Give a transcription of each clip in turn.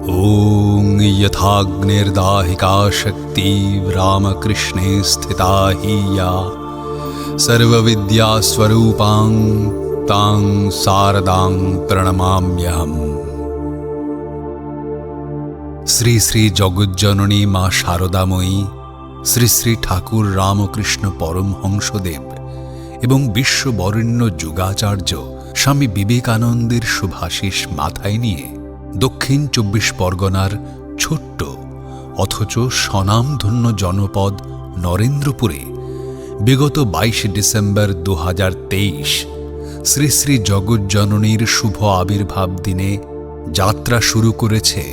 ॐ यथाग्निर्दाहिका शक्ति रामकृष्णे स्थिता हि या सर्वविद्यास्वरूपां तां शारदां प्रणमाम्यहम्। শ্রী শ্রী জগজ্জননী মা শারদাময়ী, শ্রী শ্রী ঠাকুর রামকৃষ্ণ পরমহংসদেব এবং বিশ্ববরেণ্য যুগাচার্য স্বামী বিবেকানন্দের শুভাশিস মাথায় নিয়ে দক্ষিণ ২৪ পরগনার ছোট্ট অথচ স্বনামধন্য জনপদ নরেন্দ্রপুরে বিগত ২২ ডিসেম্বর ২০২৩ শ্রী শ্রী জগজ্জননীর শুভ আবির্ভাব দিনে যাত্রা শুরু করেছে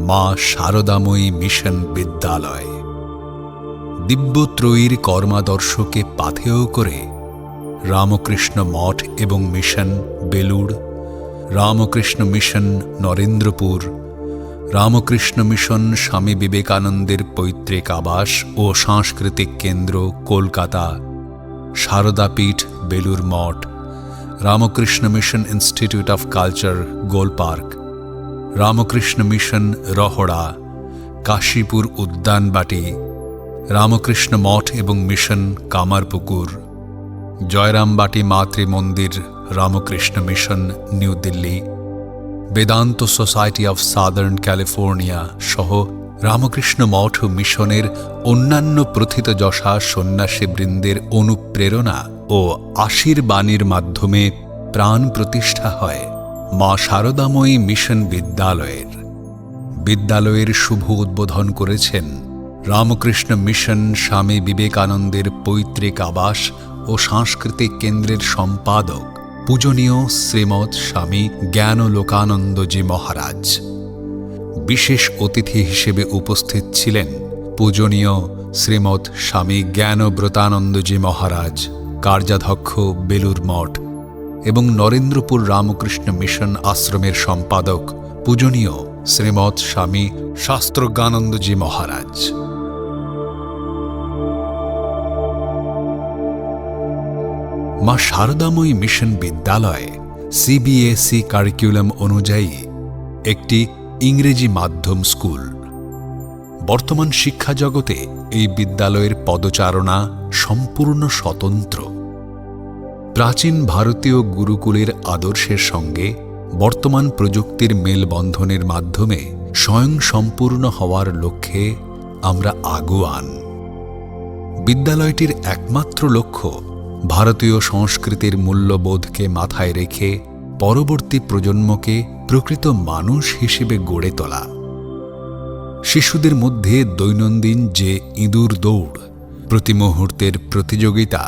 মা শারদাময়ী মিশন বিদ্যালয়। দিব্যত্রয়ীর কর্মাদর্শকে পাথেয় করে রামকৃষ্ণ মঠ এবং mission Belur, Ramakrishna mission Narendrapur, Ramakrishna mission Swami বিবেকানন্দের পৈতৃক আবাস ও সাংস্কৃতিক কেন্দ্র Kolkata, Saradapith Belur Math, Ramakrishna mission institute of culture Golpark, Ramakrishna mission Rahara, Cossipore Udyanbati, Ramakrishna Math এবং mission Kamarpukur, Jayrambati Matrimandir Ramakrishna mission New Delhi, Vedanta society of southern California সহ রামকৃষ্ণ মঠ ও মিশনের অন্যান্য প্রথিতযশা সন্ন্যাসীবৃন্দের অনুপ্রেরণা ও আশীর্বাণীর মাধ্যমে প্রাণ প্রতিষ্ঠা হয় মা শারদাময়ী মিশন বিদ্যালয়ের। বিদ্যালয়ের শুভ উদ্বোধন করেছেন রামকৃষ্ণ মিশন স্বামী বিবেকানন্দের পৈতৃক আবাস ও সাংস্কৃতিক কেন্দ্রের সম্পাদক পূজনীয় শ্রীমৎ স্বামী জ্ঞানলোকানন্দজি মহারাজ। বিশেষ অতিথি হিসেবে উপস্থিত ছিলেন পূজনীয় শ্রীমৎ স্বামী জ্ঞানব্রতানন্দজি মহারাজ, কার্যাধ্যক্ষ বেলুর মঠ এবং নরেন্দ্রপুর রামকৃষ্ণ মিশন আশ্রমের সম্পাদক পূজনীয় শ্রীমৎ স্বামী শাস্ত্রজ্ঞানন্দজি মহারাজ। মা শারদাময়ী মিশন বিদ্যালয় সিবিএসই কারিকুলাম অনুযায়ী একটি ইংরেজি মাধ্যম স্কুল। বর্তমান শিক্ষা জগতে এই বিদ্যালয়ের পদচারণা সম্পূর্ণ স্বতন্ত্র। প্রাচীন ভারতীয় গুরুকুলের আদর্শের সঙ্গে বর্তমান প্রযুক্তির মেলবন্ধনের মাধ্যমে স্বয়ংসম্পূর্ণ হওয়ার লক্ষ্যে আমরা আগুয়ান। বিদ্যালয়টির একমাত্র লক্ষ্য ভারতীয় সংস্কৃতির মূল্যবোধকে মাথায় রেখে পরবর্তী প্রজন্মকে প্রকৃত মানুষ হিসেবে গড়ে তোলা। শিশুদের মধ্যে দৈনন্দিন যে ইঁদুর দৌড়, প্রতি মুহূর্তের প্রতিযোগিতা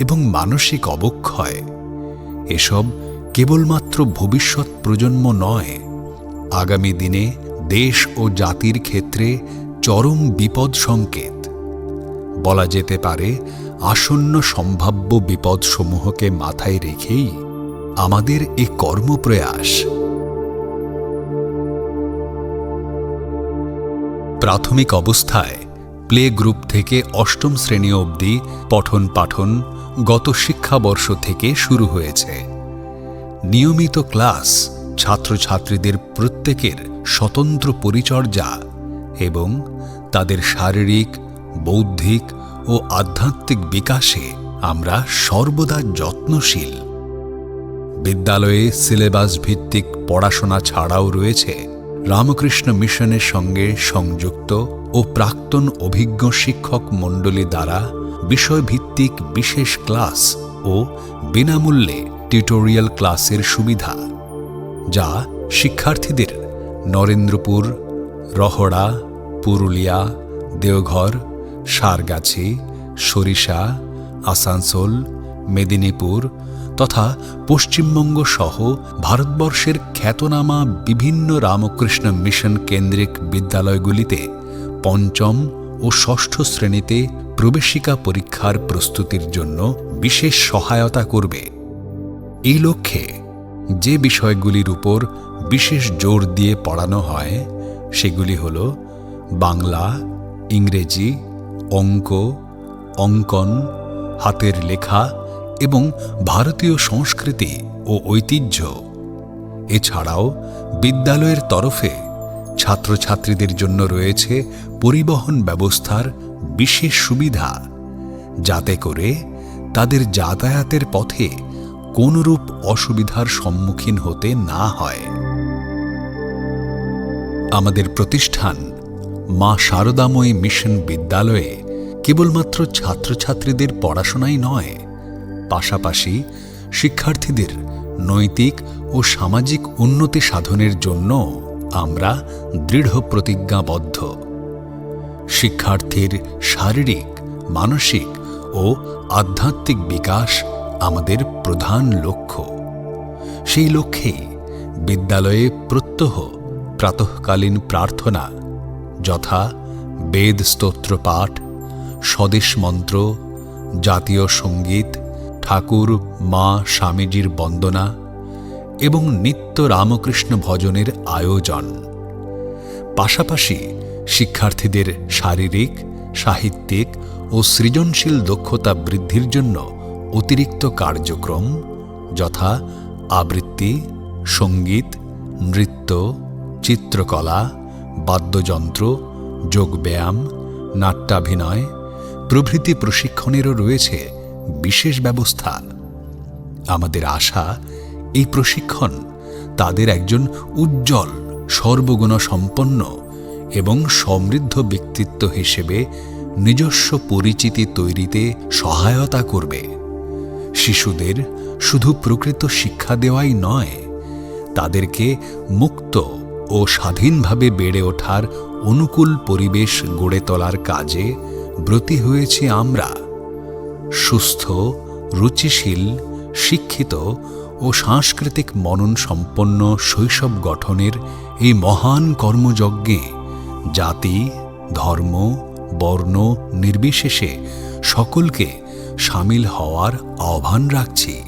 এবং মানসিক অবক্ষয়, এসব কেবলমাত্র ভবিষ্যৎ প্রজন্ম নয়, আগামী দিনে দেশ ও জাতির ক্ষেত্রে চরম বিপদ সংকেত। বলা যেতে পারে আসন্ন সম্ভাব্য বিপদসমূহকে মাথায় রেখেই আমাদের এ কর্মপ্রয়াস। প্রাথমিক অবস্থায় প্লে গ্রুপ থেকে অষ্টম শ্রেণী অবধি পঠন পাঠন গত শিক্ষাবর্ষ থেকে শুরু হয়েছে। নিয়মিত ক্লাস, ছাত্রছাত্রীদের প্রত্যেকের স্বতন্ত্র পরিচর্যা এবং তাদের শারীরিক, বৌদ্ধিক ও আধ্যাত্মিক বিকাশে আমরা সর্বদা যত্নশীল। বিদ্যালয়ে সিলেবাস ভিত্তিক পড়াশোনা ছাড়াও রয়েছে রামকৃষ্ণ মিশনের সঙ্গে সংযুক্ত ও প্রাক্তন অভিজ্ঞ শিক্ষক মণ্ডলী দ্বারা বিষয়ভিত্তিক বিশেষ ক্লাস ও বিনামূল্যে টিউটোরিয়াল ক্লাসের সুবিধা, যা শিক্ষার্থীদের নরেন্দ্রপুর, রহড়া, পুরুলিয়া, দেওঘর, সারগাছি, সরিষা, আসানসোল, মেদিনীপুর তথা পশ্চিমবঙ্গ সহ ভারতবর্ষের খ্যাতনামা বিভিন্ন রামকৃষ্ণ মিশন কেন্দ্রিক বিদ্যালয়গুলিতে পঞ্চম ও ষষ্ঠ শ্রেণীতে প্রবেশিকা পরীক্ষার প্রস্তুতির জন্য বিশেষ সহায়তা করবে। এই লক্ষ্যে যে বিষয়গুলির উপর বিশেষ জোর দিয়ে পড়ানো হয় সেগুলি হল বাংলা, ইংরেজি, অঙ্ক, অঙ্কন, হাতের লেখা এবং ভারতীয় সংস্কৃতি ও ঐতিহ্য। এছাড়াও বিদ্যালয়ের তরফে ছাত্রছাত্রীদের জন্য রয়েছে পরিবহন ব্যবস্থার বিশেষ সুবিধা, যাতে করে তাদের যাতায়াতের পথে কোনরূপ অসুবিধার সম্মুখীন হতে না হয়। আমাদের প্রতিষ্ঠান মা শারদাময়ী মিশন বিদ্যালয়ে কেবলমাত্র ছাত্রছাত্রীদের পড়াশোনাই নয়, পাশাপাশি শিক্ষার্থীদের নৈতিক ও সামাজিক উন্নতি সাধনের জন্য আমরা দৃঢ় প্রতিজ্ঞাবদ্ধ। শিক্ষার্থীর শারীরিক, মানসিক ও আধ্যাত্মিক বিকাশ আমাদের প্রধান লক্ষ্য। সেই লক্ষ্যেই বিদ্যালয়ে প্রত্যহ প্রাতঃকালীন প্রার্থনা, যথা বেদ স্তোত্র পাঠ, স্বদেশ মন্ত্র, জাতীয় সঙ্গীত, ঠাকুর মা স্বামীজির বন্দনা এবং নিত্য রামকৃষ্ণ ভজনের আয়োজন। পাশাপাশি শিক্ষার্থীদের শারীরিক, সাহিত্যিক ও সৃজনশীল দক্ষতা বৃদ্ধির জন্য অতিরিক্ত কার্যক্রম, যথা আবৃত্তি, সঙ্গীত, নৃত্য, চিত্রকলা, বাদ্যযন্ত্র, যোগব্যায়াম, নাট্যাভিনয় প্রভৃতি প্রশিক্ষণেরও রয়েছে বিশেষ ব্যবস্থা। আমাদের আশা, এই প্রশিক্ষণ তাদের একজন উজ্জ্বল, সর্বগুণ সম্পন্ন এবং সমৃদ্ধ ব্যক্তিত্ব হিসেবে নিজস্ব পরিচিতি তৈরিতে সহায়তা করবে। শিশুদের শুধু প্রকৃত শিক্ষা দেওয়াই নয়, তাদেরকে মুক্ত ও স্বাধীনভাবে বেড়ে ওঠার অনুকূল পরিবেশ গড়ে তোলার কাজে ব্রতী হয়েছি আমরা। সুস্থ, রুচিশীল, শিক্ষিত ও সাংস্কৃতিক মনন সম্পন্ন শৈশব গঠনের এই মহান কর্মযজ্ঞে জাতি, ধর্ম, বর্ণ নির্বিশেষে সকলকে সামিল হওয়ার আহ্বান রাখছি।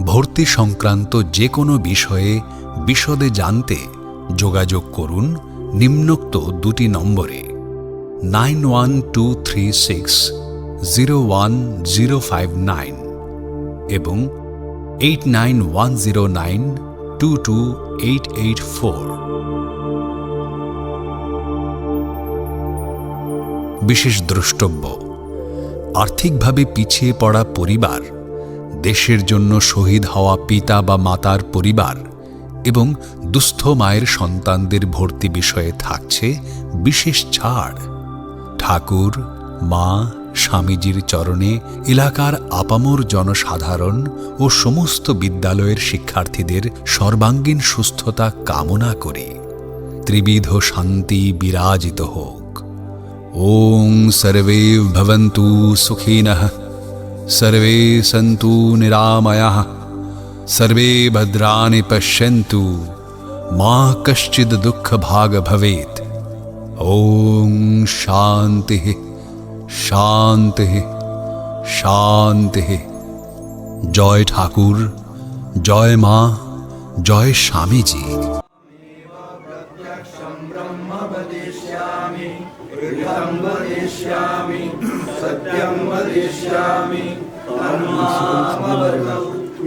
ভর্তি সংক্রান্ত যে কোনো বিষয়ে বিশদে জানতে যোগাযোগ করুন নিম্নোক্ত দুটি নম্বরে 9123601059 এবং 8910922884। বিশেষ দ্রষ্টব্য: আর্থিকভাবে পিছিয়ে পড়া পরিবার, দেশের জন্য শহীদ হওয়া পিতা বা মাতার পরিবার এবং দুস্থ মায়ের সন্তানদের ভর্তি বিষয়ে থাকছে বিশেষ ছাড়। ঠাকুর মা স্বামীজির চরণে এলাকার আপামর জনসাধারণ ও সমস্ত বিদ্যালয়ের শিক্ষার্থীদের সর্বাঙ্গীন সুস্থতা কামনা করি। ত্রিবিধ শান্তি বিরাজিত হোক। ওং সর্বে ভবন্তু সুখিনঃ, সর্বে সন্তু নিরাময়াঃ, সর্বে ভদ্রাণি পশ্যন্তু, মা কশ্চিদ দুঃখ ভাগ ভবেত। ওং শান্তি শান্তি শান্তি। জয় ঠাকুর, জয় মা, জয় স্বামীজি। सत्यं वदिष्यामि तन्मामवतु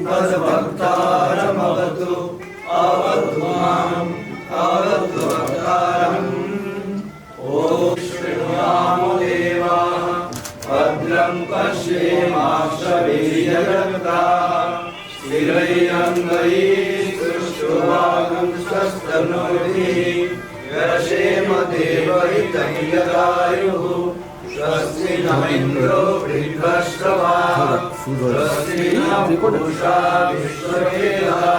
तद्भक्तारमवतु अवतु माम् अवतु भक्तारम्। ॐ शृणुयामो देवाः भद्रं पश्येमाक्षभिर्यजत्राः स्थिरैरङ्गैः सुष्ठुवागुंसस्तनूभिः व्यशेम देवहितं यदायुः। स्वस्ति न इन्द्रो बृहस्पतिः, स्वस्ति न पूषा विश्ववेदाः,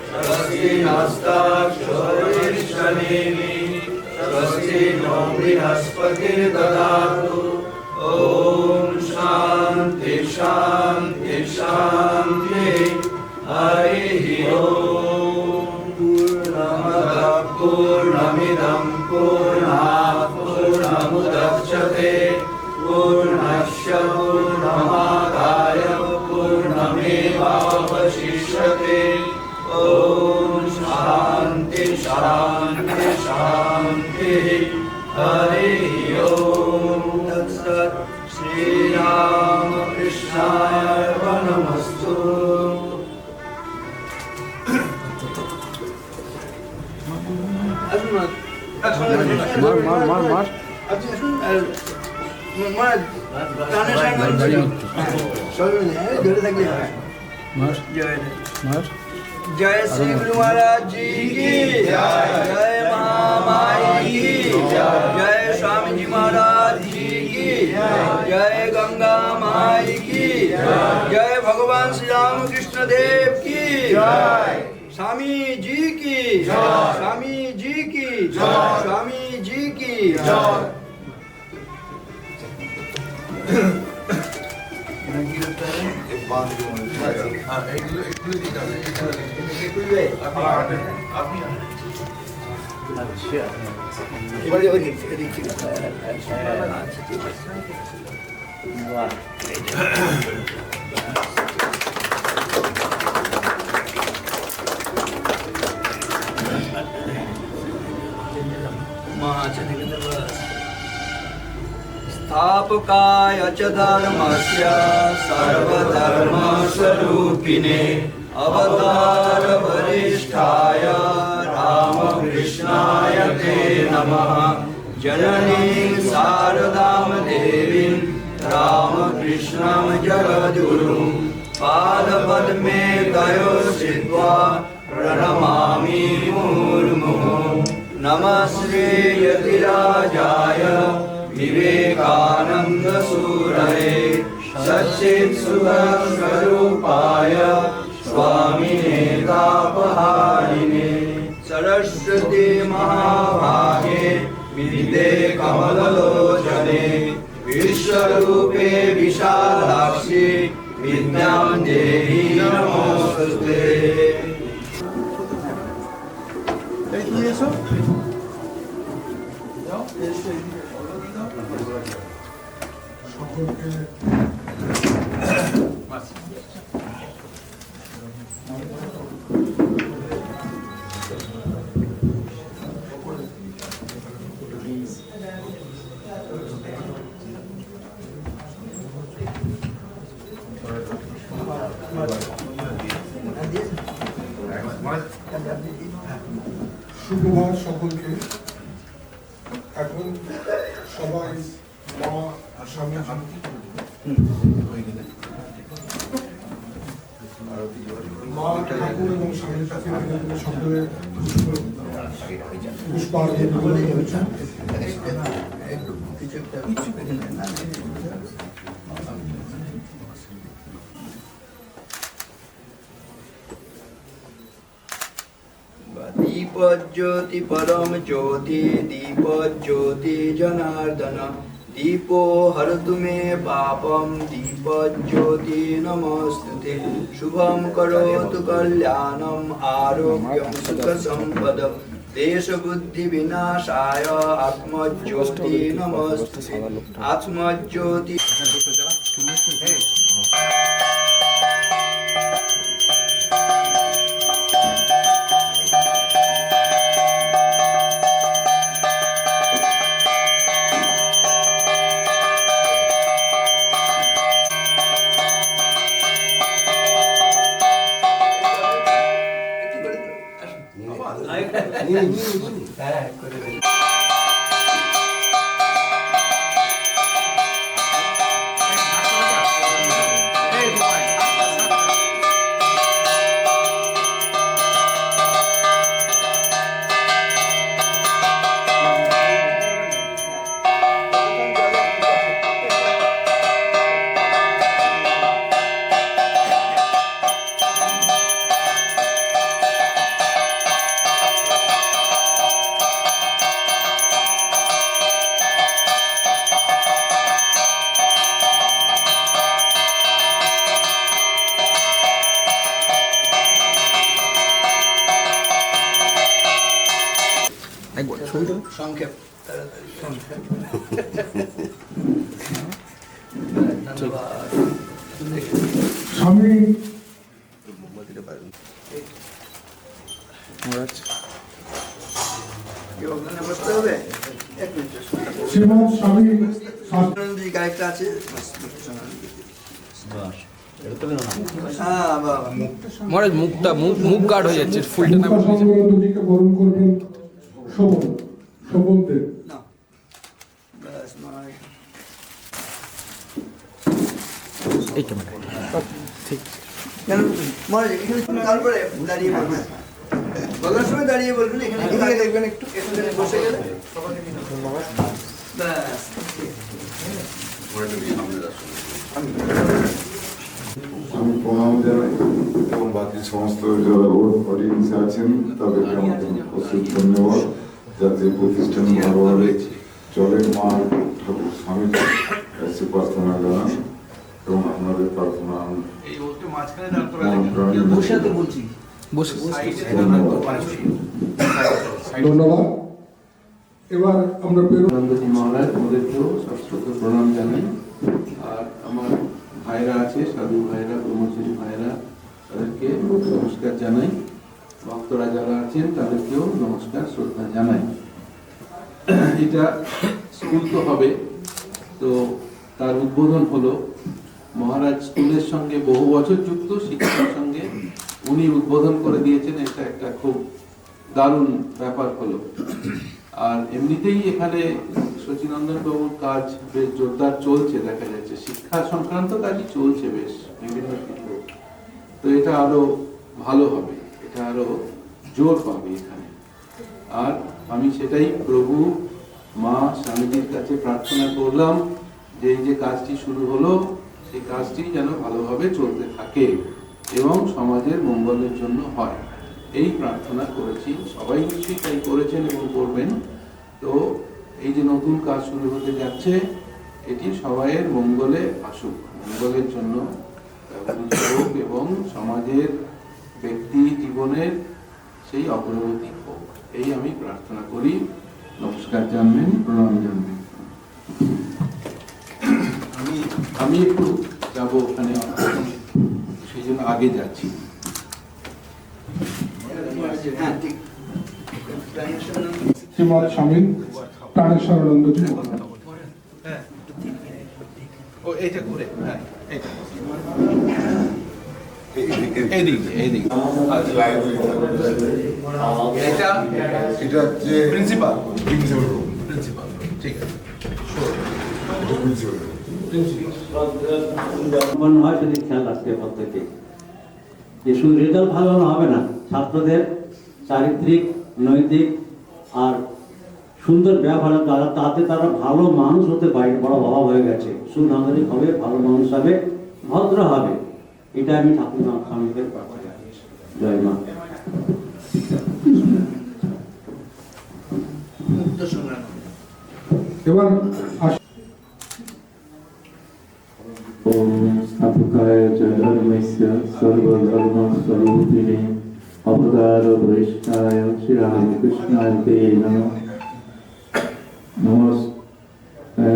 स्वस्ति नस्तार्क्ष्यो अरिष्टनेमिः, स्वस्ति नो बृहस्पतिर्दधातु। ॐ शान्ति शान्ति शान्तिः। हरिः ॐ। पूर्णमदः पूर्णमिदं पूर्णात् पूर्णमुदच्यते पूर्णस्य पूर्णमादाय पूर्णमेवावशिष्यते। ॐ शान्ति शान्ति शान्तिः। हरिः ॐ। तत्सत्। श्रीरामकृष्णार्पणमस्तु। जय श्री गुरु महाराज जी की जय महामाई की जय स्वामी जी महाराज जी की जय गंगा माई की जय भगवान श्री राम कृष्ण देव की स्वामी जी की स्वामी जी की स्वामी जी की स्थापकाय च धर्मस्य सर्वधर्मस्वरूपिणे अवतार वरिष्ठाय रामकृष्णाय ते नमः जननीं शारदां देवीं रामकृष्णं जगद्गुरुं पादपद्मे तयो स्थित्वा प्रणमामि मुहुर्मुहुः नमस्ते यतिराजाय विवेकानंद सूरये सच्चित्सुखस्वरूपाय स्वामिने तापहारिणे सरस्वती महाभागे विद्ये कमललोचने विश्वरूपे विशालाक्षि विद्यां देहि नमोस्तुते। সুপ্রভাত সকলকে। এখন সবাই মা স্বামী মা ঠাকুর এবং স্বামীর কাছে সকলে পুষ্পার্ঘ্য নিবেদন করেছেন। दीपज्योति परम ज्योति दीपज्योति जनार्दन दीपो हरतु मे पापम दीपज्योति नमोस्तुते शुभम करोतु कल्याणम आरोग्यम सुख संपद देश बुद्धि विनाशाय आत्मज्योति नमोस्तुते आत्मज्योति। সংক্ষেপ স্বামী শ্রীমৎ স্বামী গায়কটা আছে মহারাজ মুখ গাঢ় হয়ে যাচ্ছে ফুলটা না দুটিকে বরণ করবেন শোভন। সম্বন্ধে না ব্যাস নয় কেন মহারাজ এখানে তারপরে দাঁড়িয়ে বলবেন বলার সময় দাঁড়িয়ে বলবেন এখানে এদিকে দেখবেন একটু এখানে বসে গেলে ব্যাস আমি প্রণাম জানাই এবং বাকি সমস্ত যারা অডিয়েন্সে আছেন তাদেরকে আমাদের প্রচুর ধন্যবাদ, যাতে প্রতিষ্ঠান ভালোভাবে চলে। মা ঠাকুর স্বামী কাছে প্রার্থনা জানান এবং আপনাদের প্রার্থনা বসে বলছি ধন্যবাদ। এবার আমরা আনন্দজি মহারাজ ওদেরকেও শাস্ত্রকে প্রণাম জানাই। আর আমার ভাইরা আছে, সাধু ভাইরা, ব্রহ্মচারী ভাইরা, তাদেরকে নমস্কার জানাই। ভক্তরা যারা আছেন তাদেরকেও নমস্কার শ্রদ্ধা জানাই। এটা স্কুল তো হবে, তো তার উদ্বোধন হলো। মহারাজ স্কুলের সঙ্গে বহু বছর যুক্ত, শিক্ষার সঙ্গে উনি উদ্বোধন করে দিয়েছেন। এটা একটা খুব দারুণ ব্যাপার হলো। আর এমনিতেই এখানে সচিনন্দন বাবুর কাজ বেশ জোরদার চলছে, দেখা যাচ্ছে শিক্ষা সংক্রান্ত কাজই চলছে বেশ বিভিন্ন ক্ষেত্রে। তো এটা আরো ভালো হবে, এটা আরো জোর পাবে এখানে। আর আমি সেটাই প্রভু মা স্বামীজির কাছে প্রার্থনা করলাম যে এই যে কাজটি শুরু হলো, সেই কাজটি যেন ভালোভাবে চলতে থাকে এবং সমাজের মঙ্গলের জন্য হয়, এই প্রার্থনা করেছি। সবাই নিশ্চয়ই তাই করেছেন এবং করবেন। তো এই যে নতুন কাজ শুরু হতে যাচ্ছে, এটি সবাইয়ের মঙ্গলে আসুক, মঙ্গলের জন্য ব্যবহৃত হোক এবং সমাজের ব্যক্তি জীবনের সেই অগ্রগতি হোক, এই আমি প্রার্থনা করি। নমস্কার জানবেন, প্রণাম জানবেন। আমি একটু যাবো ওখানে, সেই জন্য আগে যাচ্ছি। হ্যাঁ ঠিক শ্রীমৎ স্বামী প্রাণেশ্বরানন্দজি মহারাজ। ও এইটা ঘুরে, হ্যাঁ এইটা এইদিকে এইদিকে। এটা এটা হচ্ছে প্রিন্সিপাল প্রিন্সিপাল প্রিন্সিপাল ঠিক আছে। এটা প্রিন্সিপাল মনে হয় যদি খেয়াল রাখতে প্রত্যেকে, যে শুধু রেজাল্ট ভালো হলে হবে না, ছাত্রদের চারিত্রিক, নৈতিক আর সুন্দর ব্যবহারের দ্বারা তাতে তারা ভালো মানুষ হতে পারে। বড় অভাব হয়ে গেছে, সুনাগরিক হবে, ভালো মানুষ হবে, ভদ্র হবে। এটা আমি ঠাকুর স্বামীকে প্রার্থনা করি। জয় মা। মুক্ত সংগ্রাম এবার ओम स्थापकाय च धर्मस्य सर्वधर्मस्वरूपिणे अवतारवरिष्ठाय श्रीरामकृष्णाय ते नमः। नमस्ते।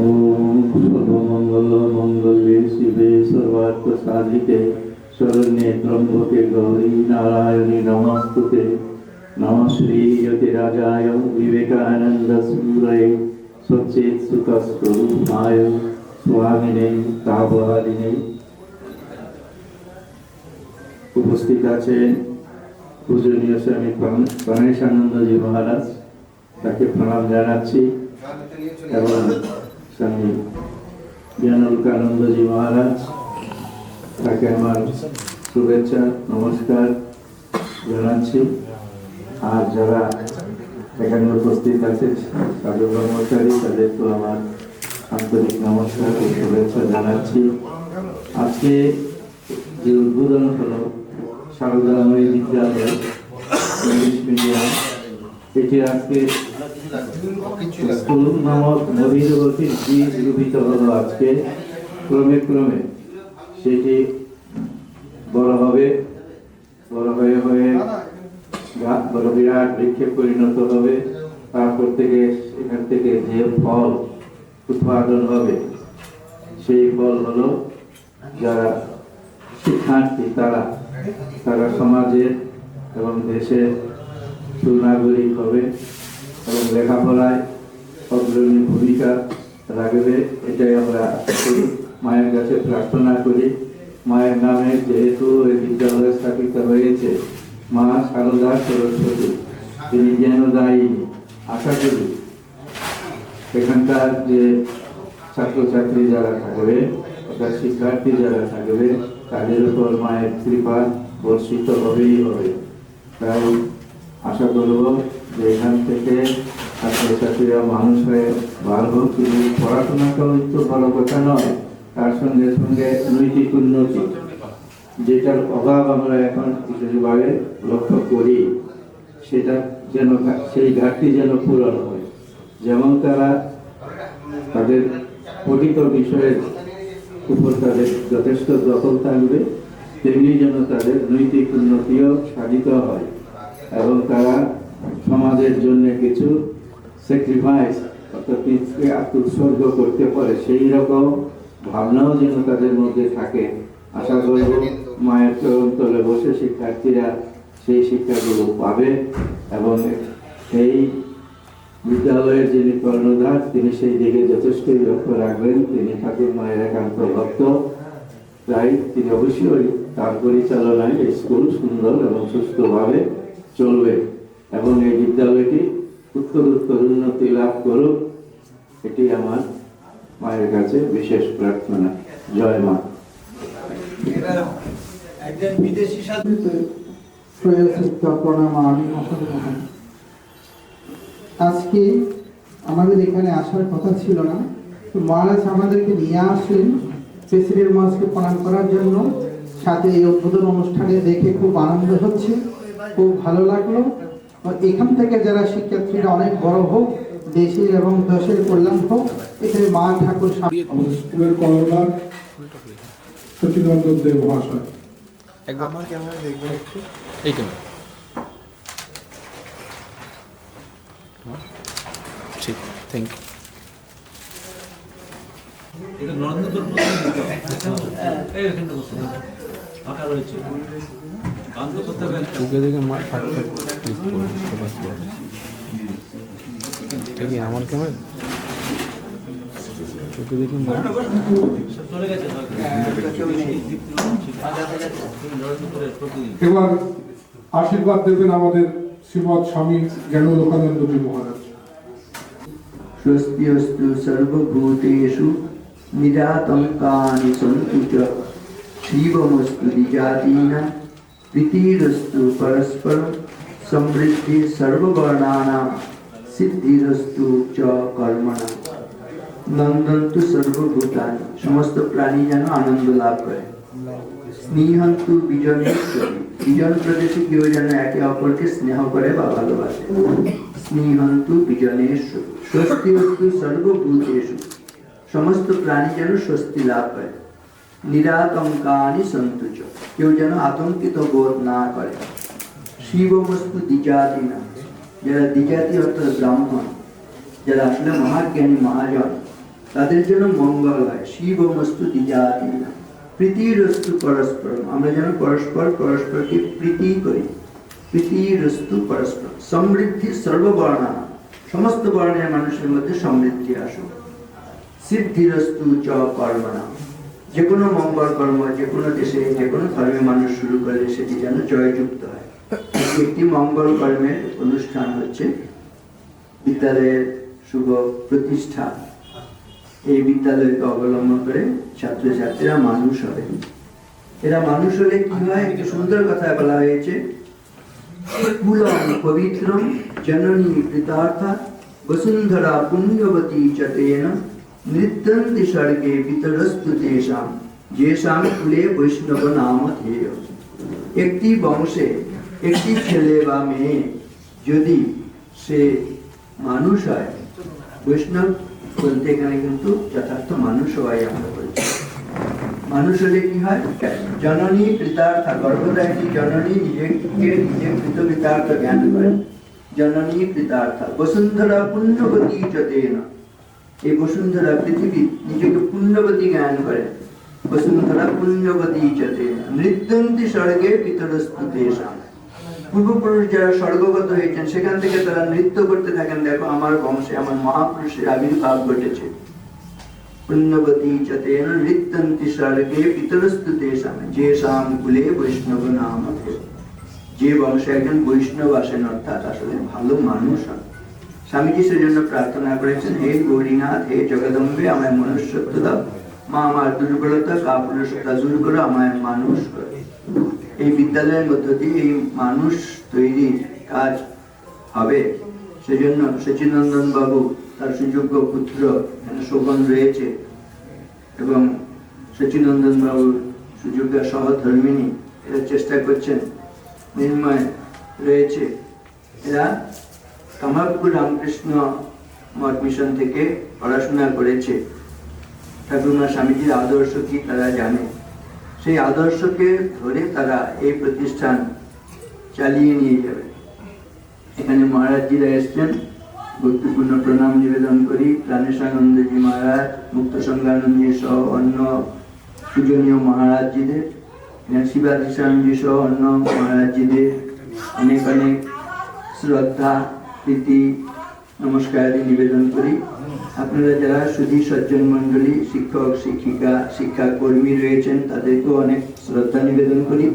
ओम सर्वमंगलमंगल्ये शिवे सर्वार्थसाधिके शरण्ये त्र्यंबके गौरी नारायणी नमस्तुते। नमः श्री यतिराजाय विवेकानंद सूरये सच्चित् सुखस्वरूपाय स्वामिने तापहारिणे। उपस्थित आছেন পূজনীয় স্বামী প্রাণেশানন্দজি মহারাজ, তাকে প্রণাম জানাচ্ছি। এবং স্বামী জ্ঞানালোকানন্দজি মহারাজ, তাকে আমার শুভেচ্ছা নমস্কার জানাচ্ছি। আর যারা এখানে উপস্থিত আছে সাধু ব্রহ্মচারী, তাদেরকেও আমার আন্তরিক নমস্কার ও শুভেচ্ছা জানাচ্ছি। আজকে যে উদ্বোধন হলো সারদাময়ী বিদ্যালয় ইংলিশ মিডিয়াম, এটি আজকে স্কুল নামক নবীনগতির বীজ রূপিত হলো। আজকে ক্রমে ক্রমে সেটি বড় হবে, বড় হয়ে হয়ে বড় বিরাট বৃক্ষে পরিণত হবে। তারপর থেকে এখান থেকে যে ফল উৎপাদন হবে, সেই ফল হলো যারা শিক্ষার্থী তারা সমাজের এবং দেশের সুনাগরিক হবে এবং লেখাপড়ায় অগ্রণী ভূমিকা রাখবে। এটাই আমরা মায়ের কাছে প্রার্থনা করি। মায়ের নামে যেহেতু এই বিদ্যালয় স্থাপিত হয়েছে, মা সারদা সরস্বতী, তিনি যেন দায়ী আশা করি এখানকার যে ছাত্রছাত্রী যারা থাকবে অর্থাৎ শিক্ষার্থী যারা থাকবে তাদের উপর মায়ের কৃপা বর্ষিত হবেই হবে। তাই আশা করব যে এখান থেকে ছাত্রছাত্রীরা মানুষ হয়ে বার হোক। শুধু পড়াশোনাটাও একটু বড় কথা নয়, তার সঙ্গে সঙ্গে নৈতিক উন্নতি, যেটার অভাব আমরা এখন বিশেষভাবে লক্ষ্য করি, সেটা যেন সেই ঘাটতি যেন পূরণ হয়। যেমন তারা তাদের পঠিত বিষয়ের উপর তাদের যথেষ্ট দখল থাকবে, তেমনি যেন তাদের নৈতিক উন্নতিও সাধিত হয় এবং তারা সমাজের জন্য কিছু স্যাক্রিফাইস অর্থাৎ নিজকে আত্মোৎসর্গ করতে পারে, সেই রকম ভাবনাও যেন তাদের মধ্যে থাকে। আশা করব মায়ের চরণতলে বসে শিক্ষার্থীরা সেই শিক্ষাগুলো পাবে এবং এই বিদ্যালয়ের যিনি কর্ণধার তিনি সেই দিকে যথেষ্টই লক্ষ্য রাখবেন। তিনি ঠাকুর মায়ের একান্ত ভক্ত, তাই তিনি অবশ্যই তার পরিচালনায় এই স্কুল সুন্দর এবং সুস্থভাবে চলবে এবং এই বিদ্যালয়টি উত্তরোত্তর উন্নতি লাভ করুক, এটি আমার মায়ের কাছে বিশেষ প্রার্থনা। জয় মা। একজন বিদেশি আজকে আমাদের এখানে আসার কথা ছিল না, তো মহারাজ আমাদেরকে নিয়ে আসলেন প্রেসিডেন্ট মহারাজকে প্রণাম করার জন্য। সাথে এই উদ্বোধন অনুষ্ঠানে দেখে খুব আনন্দ হচ্ছে, খুব ভালো লাগলো। এখান থেকে যারা শিক্ষার্থীরা অনেক বড় হোক, দেশের এবং দেশের কল্যাণ হোক, এখানে মা ঠাকুর আমাদের স্কুলের কর্ণধার সচিনরঞ্জন দেব মহাশয়। আমার ক্যামেরা দেখবেন একটু। এই ক্যামেরা ঠিক, থ্যাংক ইউ। এটা নরেন্দ্র এই এখানটা বসে ফাঁকা রয়েছে, কান্ত করতে হবে। তোকে দেখে মা থাকতে ক্লিক করে সবাই এটা কি আমার ক্যামেরা? তোকে দেখে মা চলে গেছে। এবার আশীর্বাদ দেবেন আমাদের শ্রীমৎ স্বামী জ্ঞানোলোকানন্দজি মহারাজ। स्वस्त्यस्तु सर्वभूतेषु निरातङ्कानि सन्तु च शिवमस्तु द्विजातीनां प्रीतिरस्तु परस्परं समृद्धि सर्ववर्णानां सिद्धिरस्तु च कर्मणां नन्दन्तु सर्वभूतानि। समस्त प्राणी যেন আনন্দ লাভ করে। স্নেহন্তু বিজনেশ্বরী, বিজন প্রদেশে কেউ যেন একে অপরকে স্নেহ করে বা ভালোবাসে। স্নেহন্তু বিজনেশ্বরী। স্বস্তিরস্তু সর্বভূতেষু, সমস্ত প্রাণী যেন স্বস্তি লাভ করে। নিরাতঙ্কানি সন্তু চ, কেউ যেন আতঙ্কিত বোধ না করে। শিবমস্তু দ্বিজাতিনা, যারা দ্বিজাতি অর্থাৎ ব্রাহ্মণ, যারা আসলে মহাজ্ঞানী মহাজন, তাদের জন্য মঙ্গল হয়। শিবমস্তু দ্বিজাতিনা প্রীতিরস্তু পরস্পর, আমরা যেন পরস্পর পরস্পরকে প্রীতি করি। প্রীতিরস্তু পরস্পর সমৃদ্ধি সর্ববর্ণা, সমস্ত বর্ণের মানুষের মধ্যে সমৃদ্ধি আসুক। সিদ্ধিরস্তু চ কর্মণা, যে কোনো মঙ্গল কর্ম যে কোনো দেশে যে কোনো ধর্মে মানুষ শুরু করলে সেটি যেন জয়যুক্ত হয়। একটি মঙ্গল কর্মের অনুষ্ঠান হচ্ছে বিদ্যালয়ের শুভ প্রতিষ্ঠা। এই বিদ্যালয়কে অবলম্বন করে ছাত্রছাত্রীরা মানুষ হবে। এরা মানুষ হলে কি হয়, একটি সুন্দর কথা বলা হয়েছে, কুলম পবিত্রম জননী কৃতার্থা বসুন্ধরা পুণ্যবতী চতেন নৃত্যন্তি স্বর্গে পিতরস্তু তেষাম যেষাম কুলে বৈষ্ণব নাম ধেয়। একটি বংশে একটি ছেলে বা মেয়ে যদি সে মানুষ হয়, বৈষ্ণব বলতে এখানে কিন্তু যথার্থ মানুষ হওয়াই আমরা বলছি। মানুষ হলে কি হয়, জননী কৃতার্থ, গর্ভদায়িনী জননী নিজেকে নিজে কৃত কৃতার্থ জ্ঞান করে। জননী কৃতার্থ বসুন্ধরা পুণ্যবতী চতেন, এই বসুন্ধরা পৃথিবী নিজেকে পুণ্যবতী জ্ঞান করে। বসুন্ধরা পুণ্যবতী চতেন নৃত্যন্তি স্বর্গে পিতরস্তু তেষাম, পূর্বপুরুষ যারা স্বর্গগত হয়েছেন সেখান থেকে তারা নৃত্য করতে থাকেন, দেখো আমার বংশে আমার মহাপুরুষের আবির্ভাব ঘটেছে। পুণ্যবতী চতেন নৃত্যন্তি স্বর্গে পিতরস্তু তেষাম যেষাম কুলে বৈষ্ণব নাম ধেয়। যে বংশে একজন বৈষ্ণব আসেন অর্থাৎ আসলে ভালো মানুষ হন, স্বামীজি সেজন্য প্রার্থনা করেছেন, হে গৌরীনাথ, হে জগদম্বে, আমায় মনুষ্যত্ব দাও, মা আমার দুর্বলতা কাপুরুষতা দূর করে আমায় মানুষ করো। এই বিদ্যালয়ের মধ্য দিয়ে এই মানুষ তৈরির কাজ হবে। সেজন্য সচিনন্দন বাবু তার সুযোগ্য পুত্র শোভন রয়েছে এবং সচিনন্দন বাবুর সুযোগ্য সহধর্মিনী এরা চেষ্টা করছেন, নির্ময় রয়েছে। এরা কামারপুর রামকৃষ্ণ মঠ মিশন থেকে পড়াশোনা করেছে। ঠাকুরমা স্বামীজির আদর্শ কি তারা জানে, সেই আদর্শকে ধরে তারা এই প্রতিষ্ঠান চালিয়ে নিয়ে যাবে। এখানে মহারাজজিরা এসছেন, গুরুত্বপূর্ণ প্রণাম নিবেদন করি। প্রাণেশানন্দজি মহারাজ, মুক্ত সংজ্ঞানন্দজি সহ অন্য পূজনীয় মহারাজজিদের, শিবাধিষ্ঠানজি সহ অন্য মহারাজজিদের অনেক অনেক শ্রদ্ধা প্রীতি নমস্কার নিবেদন করি। আপনারা যারা সুধী সজ্জন মন্ডলী, শিক্ষক শিক্ষিকা শিক্ষাকর্মী রয়েছেন, তাদেরকেও অনেক শ্রদ্ধা নিবেদন করি।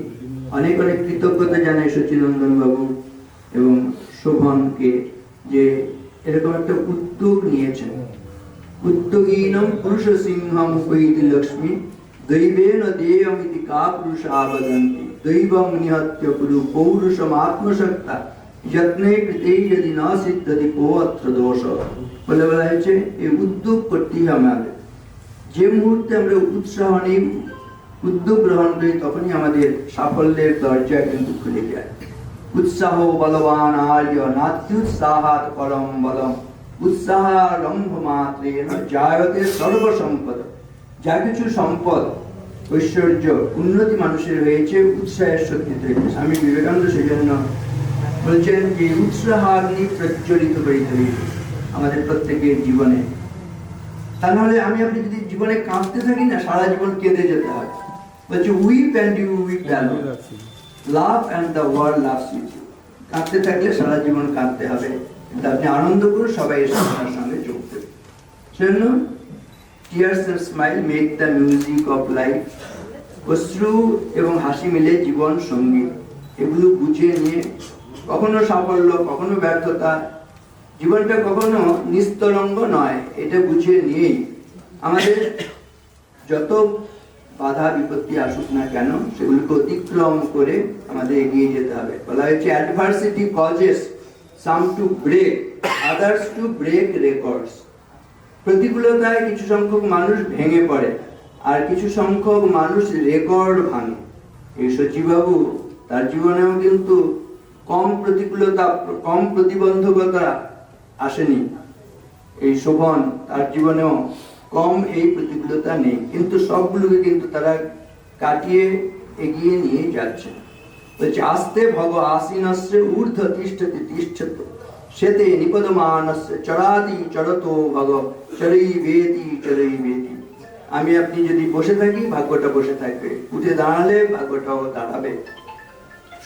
অনেক অনেক কৃতজ্ঞতা জানাই সচিনন্দন বাবু এবং শোভনকে যে এরকম একটা উদ্যোগ নিয়েছেন। উদ্যোগীনম পুরুষ সিংহম উপৈতি লক্ষ্মী দৈবেন দেয়মিতি কাপুরুষা বদন্তি দৈবং নিহত্য কুরু পৌরুষম আত্মশক্তা যত্নে কৃতে যদি না সিদ্ধতি কো অত্র দোষ। বলে বলা হয়েছে এই উদ্যোগ করতেই আমাদের। যে মুহূর্তে আমরা উৎসাহ নিই, উদ্যোগ গ্রহণ করি, তখনই আমাদের সাফল্যের দরজা কিন্তু খুলে যায়। উৎসাহ বলবান আর্য নাত্युत्साहात् পরম বলম উৎসাহারম্ভ মাত্রেণ জায়তে সর্বসম্পদ। যা কিছু সম্পদ ঐশ্বর্য উন্নতি মানুষের হয়েছে উৎসাহের শক্তিতে। স্বামী বিবেকানন্দ সেজন্য বলছেন যে উৎসাহাগ্নি প্রজ্বলিত করিতে হইবে আমাদের প্রত্যেকের জীবনে। তা নাহলে আমি আপনি যদি জীবনে কাঁদতে থাকি না, সারা জীবন কেঁদে যেতে হয়। বলছে weep and you weep alone, love and the world loves with you. কাঁদতে থাকলে সারা জীবন কাঁদতে হবে, কিন্তু আপনি আনন্দ করুন, সবাই এসে আপনার সঙ্গে যোগ দেবে। সেজন্য tears and smile make the music of life. অশ্রু এবং হাসি মিলে জীবন সঙ্গী। এগুলো বুঝে নিয়ে কখনো সাফল্য কখনো ব্যর্থতা, জীবনটা কখনো নিস্তরঙ্গ নয়, এটা বুঝে নিয়েই আমাদের যত বাধা বিপত্তি আসুক না কেন সেগুলোকে অতিক্রম করে আমাদের এগিয়ে যেতে হবে। বলা হয়েছে adversity causes some to break, others to break records. প্রতিকূলতায় কিছু সংখ্যক মানুষ ভেঙে পড়ে আর কিছু সংখ্যক মানুষ রেকর্ড ভাঙে। এই সচিবাবু তার জীবনেও কিন্তু কম প্রতিকূলতা কম প্রতিবন্ধকতা আসেনি। এই শোভন তার জীবনেও কম এই প্রতিকূলতা নেই, কিন্তু সবগুলোকে কিন্তু তারা কাটিয়ে এগিয়ে নিয়ে যাচ্ছে। বলছে আস্তে ভগ আসীনস্য ঊর্ধ্ব তিষ্ঠতি তিষ্ঠত সেতে নিপদমানস্য চরাতি চরতো ভগ চরৈ বেতি চরৈ বেতি। আমি আপনি যদি বসে থাকি ভাগ্যটা বসে থাকবে, উঠে দাঁড়ালে ভাগ্যটাও দাঁড়াবে,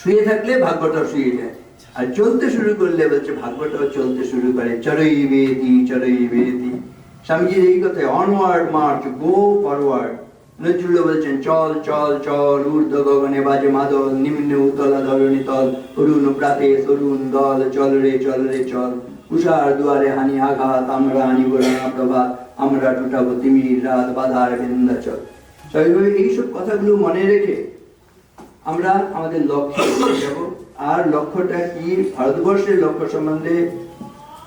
শুয়ে থাকলে ভাগ্যটাও শুয়ে যায়, আর চলতে শুরু করলে বলছে ভাগ্যটাও চলতে শুরু করে। চরৈ বেতি চরৈ বেতি। স্বামীজির এই কথায় onward March, go forward. Nazrul বলছেন চল চল চল ঊর্ধ্ব গগনে বাজে মাদল, নিম্নে উতলা ধরণী তল, অরুণ প্রাতে তরুণ দল, চল রে চল। উষার দুয়ারে হানি আঘাত, আমরা আনিব রাঙা প্রভাত, আমরা টুটাবো তিমির রাত, বাধার বিন্ধ্যাচল। স্বাভাবিকভাবে এইসব কথাগুলো মনে রেখে আমরা আমাদের লক্ষ্যে যাব। আর লক্ষ্যটা কি? ভারতবর্ষের লক্ষ্য সম্বন্ধে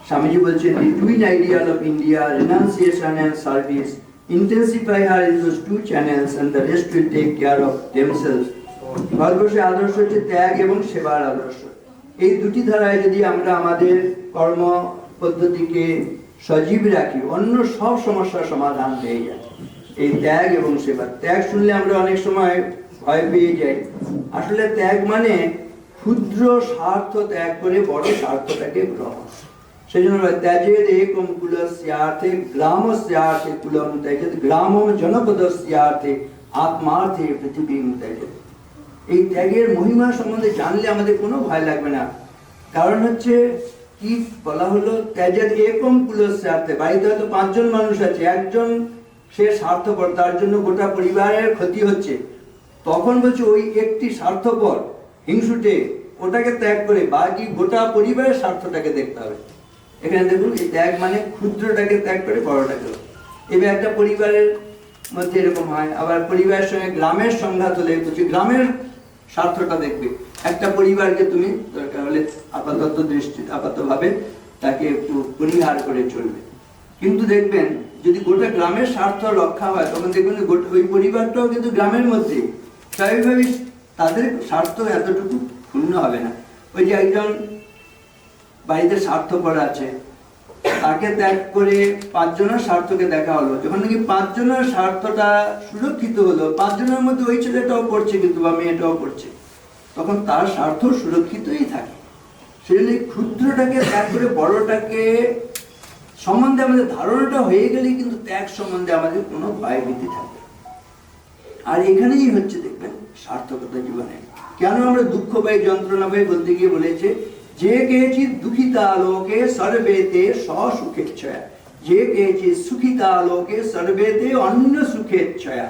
স্বামীজি বলছেন the twin ideal of India, renunciation and service, intensify her in those two channels and the rest will take care of themselves. ভারতবর্ষের আদর্শ হচ্ছে ত্যাগ এবং সেবার আদর্শ। এই দুটি ধারায় যদি আমরা আমাদের কর্ম পদ্ধতিকে সজীব রাখি, অন্য সব সমস্যার সমাধান হয়ে যায়। এই ত্যাগ এবং সেবা। ত্যাগ শুনলে আমরা অনেক সময় ভয় পেয়ে যাই। আসলে ত্যাগ মানে ক্ষুদ্র স্বার্থ ত্যাগ করে বড় স্বার্থটাকে গ্রহণ। সেই জন্য ত্যাজের একম কুলস্যার্থে গ্রামস্যার্থে কুলম ত্যাজেত গ্রামম জনপদস্যার্থে আত্মার্থে পৃথিবীম ত্যাজেত। এই ত্যাগের মহিমা সম্বন্ধে জানলে আমাদের কোনো ভয় লাগবে না। কারণ হচ্ছে কি বলা হলো, ত্যাজের একম কুলস্যার্থে। বাড়িতে হয়তো 5 জন মানুষ আছে, একজন সে স্বার্থপর, তার জন্য গোটা পরিবারের ক্ষতি হচ্ছে, তখন বলছে ওই একটি স্বার্থপর হিংসুটে ওটাকে ত্যাগ করে বাকি গোটা পরিবারের স্বার্থটাকে দেখতে হবে। এখানে দেখুন এই ত্যাগ মানে ক্ষুদ্রটাকে ত্যাগ করে বড়টাকে। এবার একটা পরিবারের মধ্যে এরকম হয়, আবার পরিবারের সঙ্গে গ্রামের সংঘাত হলে বলছি গ্রামের স্বার্থটা দেখবে। একটা পরিবারকে তুমি দরকার হলে আপাতভাবে তাকে একটু পরিহার করে চলবে, কিন্তু দেখবেন যদি গোটা গ্রামের স্বার্থ রক্ষা হয় তখন দেখবেন ওই পরিবারটাও কিন্তু গ্রামের মধ্যে স্বাভাবিকভাবেই তাদের স্বার্থ এতটুকু ক্ষুণ্ণ হবে না। ওই যে একজন বাড়িতে স্বার্থপর আছে, তাকে ত্যাগ করে 5 জনের স্বার্থকে দেখা হলো, যখন নাকি 5 জনের স্বার্থটা সুরক্ষিত হলো, 5 জনের মধ্যে ওই ছেলেটাও পড়ছে কিন্তু বা মেয়েটাও পড়ছে, তখন তার স্বার্থ সুরক্ষিতই থাকে। সেজন্য ক্ষুদ্রটাকে ত্যাগ করে বড়টাকে সম্বন্ধে আমাদের ধারণাটা হয়ে গেলেই কিন্তু ত্যাগ সম্বন্ধে আমাদের কোনো ভয় ভীতি থাকবে। আর এখানেই হচ্ছে দেখবেন সার্থকতা জীবনে। কেন আমরা দুঃখ পাই, যন্ত্রণা পাই বলতে গিয়ে বলেছে যে কেচিৎ দুঃখিতা লোকে সর্বেতে সুখেচ্ছয়া, যে কেচিৎ সুখিতা লোকে সর্বেতে অন্য সুখেচ্ছয়া।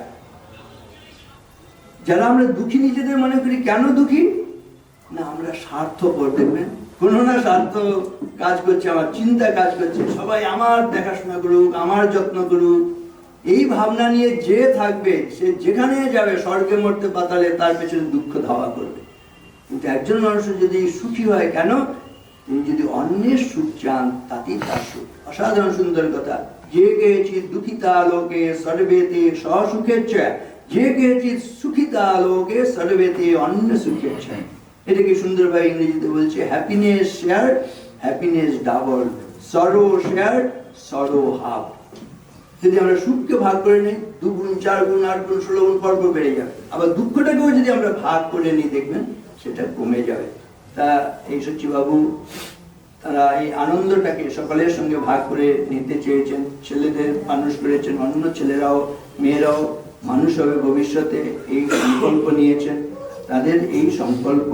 যারা আমরা দুঃখী নিজেদের মনে করি, কেন দুঃখী না, আমরা স্বার্থপর। দেখবেন কোনো না স্বার্থ কাজ করছে, আমার চিন্তা কাজ করছে, সবাই আমার দেখাশোনা করুক, আমার যত্ন করুক, এই ভাবনা নিয়ে যে থাকবে সে যেখানে যাবে স্বর্গে মরতে পাতালে তার পেছনে দুঃখ ধাওয়া করবে। কিন্তু একজন মানুষ যদি সুখী হয়, কেন, তিনি যদি অন্যের সুখ চান তাতেই তার সুখ। অসাধারণ সুন্দর কথা। যে কেচিৎ দুঃখিতা লোকে সর্বেতে সুখেচ্ছয়া, যে কেচিৎ সুখিতা লোকে সর্বেতে অন্য সুখেচ্ছয়া। এটাকে সুন্দরভাবে ইংরেজিতে বলছে হ্যাপিনেস শেয়ার, হ্যাপিনেস ডাবল, সরো শেয়ার, সরো হাফ। যদি আমরা সুখকে ভাগ করে নিই 2 গুণ 4 গুণ 8 গুণ 16 গুণ পরপর বেড়ে যাবে। আবার দুঃখটাকেও যদি আমরা ভাগ করে নিই দেখবেন সেটা কমে যাবে। তা এই সচিবাবু তারা এই আনন্দটাকে সকলের সঙ্গে ভাগ করে নিতে চেয়েছেন, ছেলেদের মানুষ করেছেন, অন্য ছেলেরাও মেয়েরাও মানুষ হবে ভবিষ্যতে, এই সংকল্প নিয়েছেন। তাদের এই সংকল্প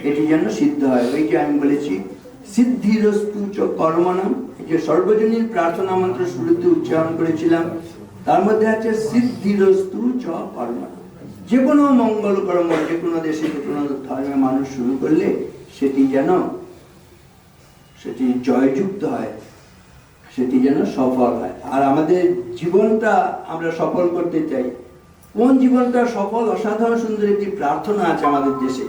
এটি যেন সিদ্ধ হয়। ওই যে আমি বলেছি সিদ্ধিরস্তু চ কর্মণাম, যে সর্বজনীন প্রার্থনা মন্ত্র শুরুতে উচ্চারণ করেছিলাম, তার মধ্যে আছে সিদ্ধিরস্তু চ কর্মণাম। যে কোনো মঙ্গল কর্ম যে কোনো দেশে যে কোনো ধর্মে মানুষ শুরু করলে সেটি যেন সেটি জয়যুক্ত হয়, সেটি যেন সফল হয়। আর আমাদের জীবনটা আমরা সফল করতে চাই। কোন জীবনটা সফল? অসাধারণ সুন্দর একটি প্রার্থনা আছে আমাদের দেশে।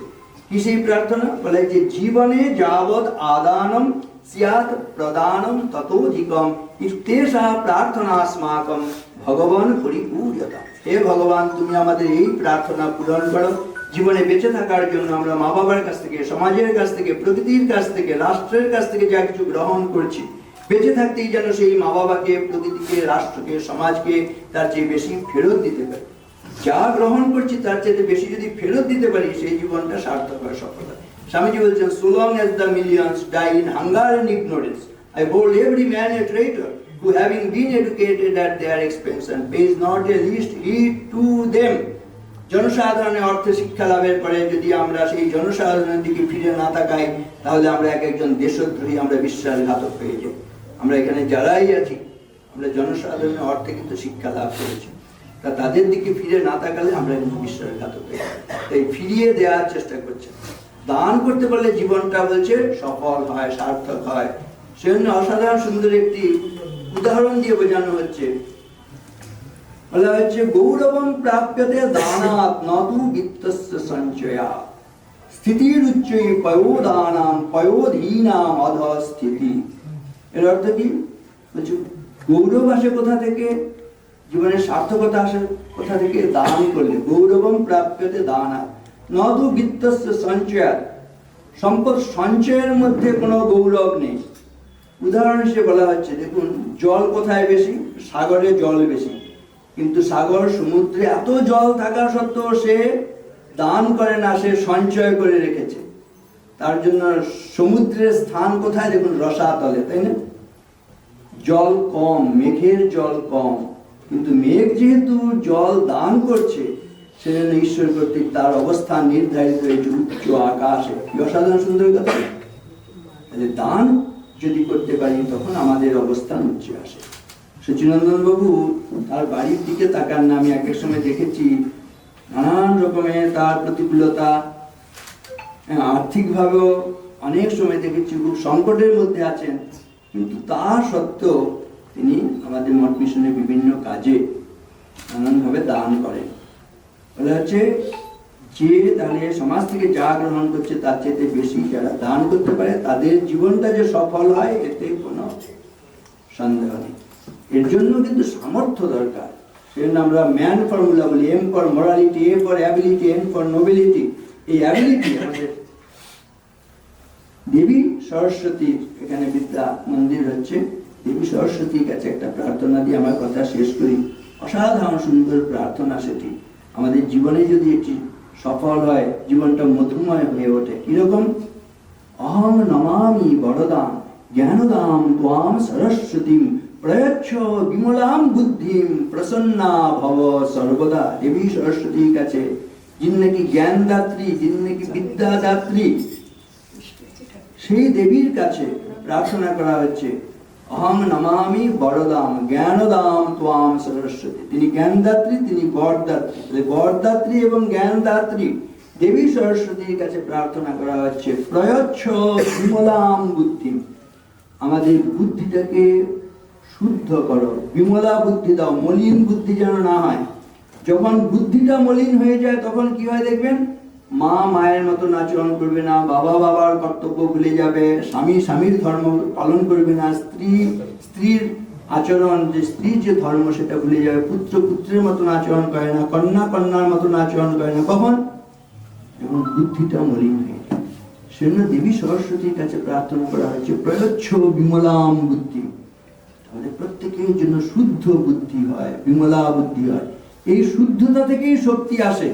কি সেই প্রার্থনা? বলে যে জীবনে যাবৎ আদানম স্যাৎ প্রদানম ততোধিকম ইত্যেষা প্রার্থনা अस्माकं ভগবান পরিপূর্যতা। হে ভগবান, তুমি আমাদের এই প্রার্থনা পূরণ করো। জীবনে বেঁচে থাকার জন্য আমরা মা বাবার কাছ থেকে, সমাজের কাছ থেকে, প্রকৃতির কাছ থেকে, রাষ্ট্রের কাছ থেকে যা কিছু গ্রহণ করছি, বেঁচে থাকতেই যেন সেই মা বাবাকে, প্রকৃতিকে, রাষ্ট্রকে, সমাজকে তার চেয়ে বেশি ফেরত দিতে পারি। যা গ্রহণ করছি তার চেয়ে বেশি যদি ফেরত দিতে পারি, সেই জীবনটা সার্থক হয়, সফলতা। স্বামীজি বলছেন, so long as the millions die in hunger and ignorance, I hold every man a traitor, who having been educated at their expense and pays not the least heed to them. জনসাধারণের অর্থে শিক্ষা লাভের পরে যদি আমরা সেই জনসাধারণের দিকে ফিরে না তাকাই, তাহলে আমরা এক একজন দেশদ্রোহী, আমরা বিশ্বাসঘাতক হয়ে যাই। আমরা এখানে যারাই আছি, আমরা জনসাধারণের অর্থে কিন্তু শিক্ষা লাভ করেছি, তা তাদের দিকে ফিরে না তাকালে আমরা কিন্তু বিশ্বাসঘাতক হয়ে যাই। তাই ফিরিয়ে দেওয়ার চেষ্টা করছে। দান করতে পারলে জীবনটা বলছে সফল হয়, সার্থক হয়। সেজন্য অসাধারণ সুন্দর একটি উদাহরণ দিয়ে বোঝানো হচ্ছে। বলা হচ্ছে গৌরবম প্রাপ্যতে দানাৎ নতু বিত্তস্য সঞ্চয়া, স্থিতির উচ্চৈ পয়োদানাম পয়োধীনাম অধস্থিতি। এর অর্থ কি? বলছে গৌরব আসে কোথা থেকে, জীবনের সার্থকতা আসে কোথা থেকে? দান করলে। গৌরবম প্রাপ্যতে দানাৎ নতু বিত্তস্য সঞ্চয়া। সম্পদ সঞ্চয়ের মধ্যে কোনো গৌরব নেই। উদাহরণ হিসেবে বলা হচ্ছে, দেখুন জল কোথায় বেশি? সাগরে জল বেশি, কিন্তু সাগর সমুদ্রে এত জল থাকা সত্ত্বেও সে দান করে না, সে সঞ্চয় করে রেখেছে। তার জন্য সমুদ্রের স্থান কোথায়? দেখুন রসাতলে, তাই না? জল কম, মেঘের জল কম, কিন্তু মেঘ যেহেতু জল দান করছে, সেজন্য ঈশ্বর কর্তৃক তার অবস্থান নির্ধারিত হয়েছে উচ্চ আকাশে। অসাধারণ সুন্দর কথা। দান যদি করতে পারি তখন আমাদের অবস্থান উচ্চে আসে। সচিনন্দন বাবু তার বাড়ির দিকে তাকান না। আমি এক এক সময় দেখেছি নানান রকমের তার প্রতিকূলতা, আর্থিকভাবেও অনেক সময় দেখেছি খুব সংকটের মধ্যে আছেন, কিন্তু তা সত্ত্বেও তিনি আমাদের মঠ মিশনের বিভিন্ন কাজে নানানভাবে দান করেন। বলা হচ্ছে যে তাহলে সমাজ থেকে যা গ্রহণ করছে তার চেয়ে বেশি যারা দান করতে পারে তাদের জীবনটা যে সফল হয় এতে কোনো সন্দেহ নেই। এর জন্য কিন্তু সামর্থ্য দরকার। সেজন্য আমরা ম্যান ফর্মুলা বলি, M for morality, A for ability, N for nobility. এই অ্যাবিলিটি আমাদের দেবী সরস্বতীর এখানে বিদ্যা মন্দির হচ্ছে, দেবী সরস্বতীর কাছে একটা প্রার্থনা দিয়ে আমার কথা শেষ করি। অসাধারণ সুন্দর প্রার্থনা সেটি। আমাদের জীবনে যদি এটি সফল হয়, জীবনটা মধুময় হয়ে ওঠে। কিরকম? অহং নমামি বরদাম জ্ঞানদাম ত্বাম সরস্বতীম প্রয়চ্ছ বিমলাম বুদ্ধিম প্রসন্না ভব সর্বদা। দেবী সরস্বতীর কাছে, যিনি নাকি জ্ঞানদাত্রী, যিনি নাকি বিদ্যাদাত্রী, সেই দেবীর কাছে প্রার্থনা করা হচ্ছে অহং নমামি বরদাম জ্ঞানদাম ত্বাম সরস্বতী। তিনি জ্ঞানদাত্রী, তিনি বরদাত্রী। বরদাত্রী এবং জ্ঞানদাত্রী দেবী সরস্বতীর কাছে প্রার্থনা করা হচ্ছে প্রয়চ্ছ বিমলাম বুদ্ধি। আমাদের বুদ্ধিটাকে শুদ্ধ করো, বিমলা বুদ্ধি দাও, মলিন বুদ্ধি যেন না হয়। যখন বুদ্ধিটা মলিন হয়ে যায় তখন কি হয় দেখবেন, মা মায়ের মতন আচরণ করবে না, বাবা বাবার কর্তব্য ভুলে যাবে, স্বামী স্বামীর ধর্ম পালন করবে না, স্ত্রী স্ত্রীর আচরণ, যে স্ত্রীর যে ধর্ম সেটা ভুলে যাবে, পুত্র পুত্রের মতন আচরণ করে না, কন্যা কন্যার মতন আচরণ করে না। কখন? যখন বুদ্ধিটা মলিন হয়ে যায়। সেজন্য দেবী সরস্বতীর কাছে প্রার্থনা করা হয়েছে প্রয়চ্ছ বিমলাম বুদ্ধি। আমাদের প্রত্যেকের জন্য শুদ্ধ বুদ্ধি হয়, বিমলা বুদ্ধি হয়। এই শুদ্ধতা থেকেই শক্তি আসে।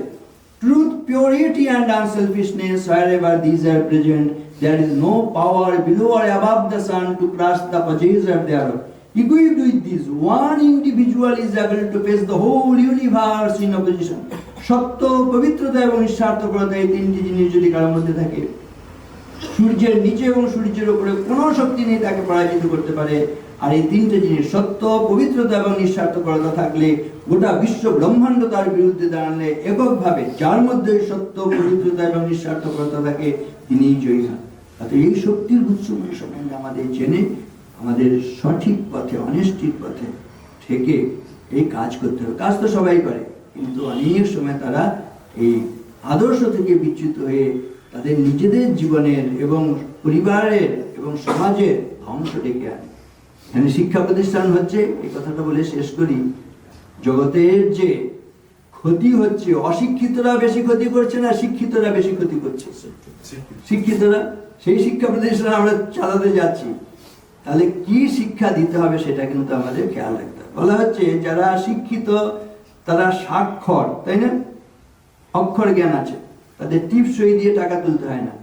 Truth, purity and unselfishness, wherever these are present, there is no power below or above the sun to crush the possessor thereof. Equipped with this, one individual is able to face the whole universe in opposition. সত্য, পবিত্রতা এবং নিঃস্বার্থপরতা, এই তিনটি জিনিস যদি কারোর মধ্যে থাকে, সূর্যের নিচে এবং সূর্যের উপরে কোনো শক্তি নেই তাকে পরাজিত করতে পারে। আর এই তিনটে জিনিস সত্য, পবিত্রতা এবং নিঃস্বার্থপরতা থাকলে গোটা বিশ্ব ব্রহ্মাণ্ড তার বিরুদ্ধে দাঁড়ালে এককভাবে যার মধ্যে সত্য, পবিত্রতা এবং নিঃস্বার্থপরতা থাকে তিনিই জয়ী হন। অর্থাৎ এই শক্তির উৎস সম্বন্ধে আমাদের জেনে আমাদের সঠিক পথে, অনেস্টির পথে থেকে এই কাজ করতে হবে। কাজ তো সবাই করে, কিন্তু অনেক সময় তারা এই আদর্শ থেকে বিচ্যুত হয়ে তাদের নিজেদের জীবনের এবং পরিবারের এবং সমাজের ধ্বংস ডেকে আনে। এখানে শিক্ষা প্রতিষ্ঠান হচ্ছে, এই কথাটা বলে শেষ করি, জগতের যে ক্ষতি হচ্ছে, অশিক্ষিতরা বেশি ক্ষতি করছে না শিক্ষিতরা বেশি ক্ষতি করছে? শিক্ষিতরা। সেই শিক্ষা প্রতিষ্ঠান আমরা চালাতে যাচ্ছি, তাহলে কি শিক্ষা দিতে হবে সেটা কিন্তু আমাদের খেয়াল রাখতে হবে। বলা হচ্ছে যারা শিক্ষিত তারা সাক্ষর, তাই না, অক্ষর জ্ঞান আছে, তাদের টিপ সই দিয়ে টাকা তুলতে হয় না,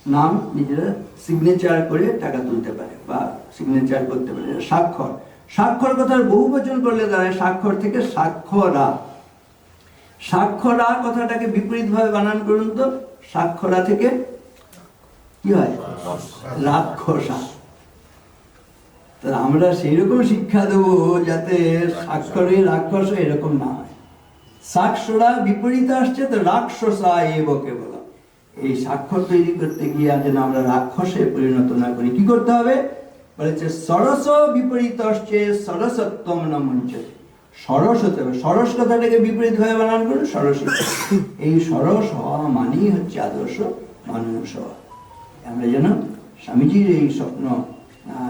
নাম নিজেরা সিগনেচার করে টাকা তুলতে পারে বা সিগনেচার করতে পারে। স্বাক্ষর, স্বাক্ষর কথার বহু বচন করলে দাঁড়ায় স্বাক্ষর থেকে সাক্ষরা। সাক্ষরা কথাটাকে বিপরীত ভাবে বানান করুন তো, সাক্ষরা থেকে কি হয়? রাক্ষসা। আমরা সেই রকম শিক্ষা দেবো যাতে স্বাক্ষরে রাক্ষস এরকম না হয়। সাক্ষরা বিপরীত আসছে তো রাক্ষসা এবকে বলা। এই স্বাক্ষর তৈরি করতে গিয়ে যেন আমরা রাক্ষসে পরিণত না করি, কি করতে হবে বলেছে? সরস বিপরীত আসছে সরসত্বম না মঞ্চে। সরস হতে হবে, সরস কথাটাকে বিপরীত ভাবে বানান করুন সরস। এই সরস হওয়া মানেই হচ্ছে আদর্শ মানুষ হওয়া। আমরা যেন স্বামীজির এই স্বপ্ন,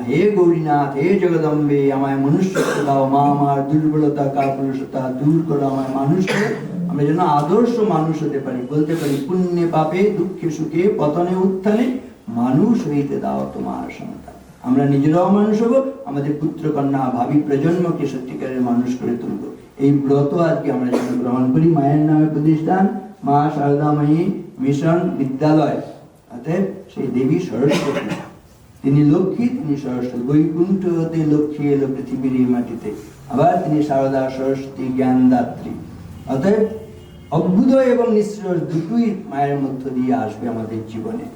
হে গৌরীনাথ, হে জগদম্বে, আমায় মনুষ্যত্ব দাও, মা আমার দুর্বলতা কাপুরুষতা দূর করো, আমায় মানুষ করে আমরা যেন আদর্শ মানুষ হতে পারি। বলতে পারি পুণ্যে পাপে দুঃখে সুখে পতনে উত্থানে মানুষ হইতে দাও তোমার সন্তান। আমরা নিজেরাও মানুষ হবো, আমাদের পুত্র কন্যা ভাবি প্রজন্মকে সত্যিকারের মানুষ করে তুলব। এই ব্রত আজকে আমরা যেন গ্রহণ করি। মায়ের নামে প্রতিষ্ঠান মা শারদাময়ী মিশন বিদ্যালয়, অতএব সেই দেবী সরস্বতী, তিনি লক্ষ্মী, তিনি সরস্বতী। বৈকুণ্ঠ হতে লক্ষ্মী এলো পৃথিবীর এই মাটিতে। আবার তিনি শারদা সরস্বতী জ্ঞানদাত্রী। অতএব অভ্যুদয় এবং নিঃশ্রেয়স দুটোই মায়ের মধ্য দিয়ে আসবে আমাদের জীবনে।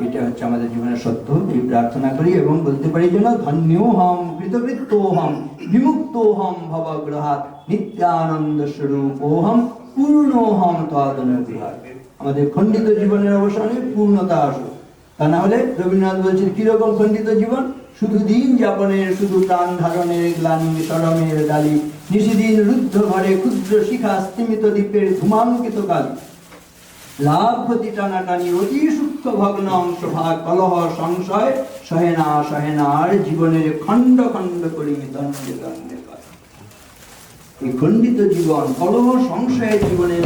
এটা হচ্ছে আমাদের জীবনের সত্য। এই প্রার্থনা করি এবং বলতে পারি যেন ধন্যোহম কৃতকৃত্যোহম বিমুক্তোহম ভবগ্রহাৎ নিত্যানন্দ স্বরূপোহম পূর্ণোহম তদনুগ্রহাৎ। আমাদের খণ্ডিত জীবনের অবসানে পূর্ণতা আসুক। তা না হলে রবীন্দ্রনাথ বলছেন কিরকম খণ্ডিত জীবন, শুধু দিন যাপনের, শুধু প্রাণ ধারণের গ্লানি তরমের ডালি, নিশিদিন রুদ্ধ ঘরে ক্ষুদ্র শিখা স্তিমিত দ্বীপের ধূমাঙ্কিত কালী, লাভ ক্ষতি টানাটানি অতি সূক্ষ্ম ভগ্ন অংশ ভাগ কলহ সংশয় সহে না আর জীবনের খণ্ড খণ্ড করি দণ্ডে দণ্ডে পায়। এই খণ্ডিত জীবন, কলহ সংশয়ের জীবনের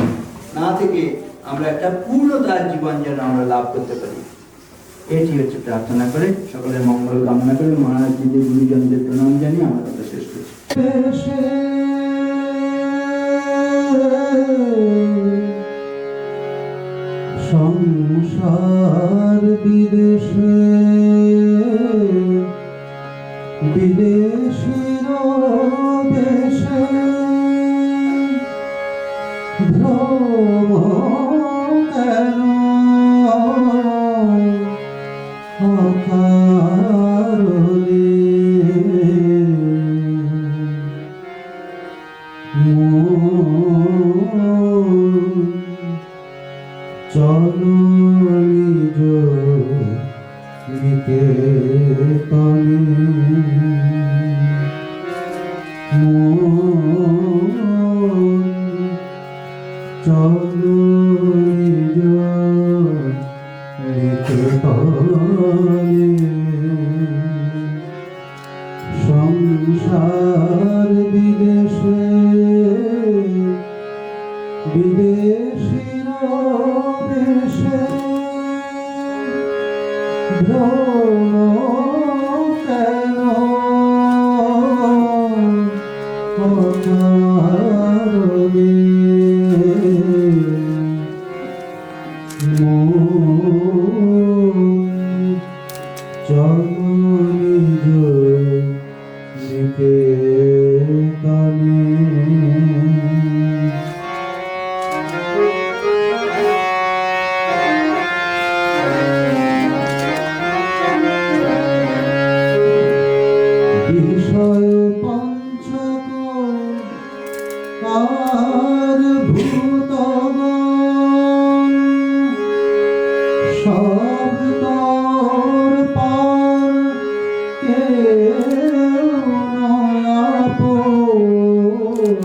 না থেকে আমরা একটা পূর্ণতার জীবন যেন আমরা লাভ করতে পারি, এটি হচ্ছে প্রার্থনা করে সকলের মঙ্গল কামনা করে মহারাজজিদের গুরুজনদের প্রণাম জানিয়ে আমার কথা শেষ করছি। সংসার বিদেশে বিদেশির দেশে ভ্রম কেন অকারণে চলো নিজ নিকেতনে, চলো নিজ নিকেতনে। সংসার বিদেশে বিদেশির দেশে ভ্রম কেন অকারণে, চলো নিজ নিকেতনে। বিষয় পঞ্চক আর ভূতগণ সব তোর পার কেউ নয় আপন।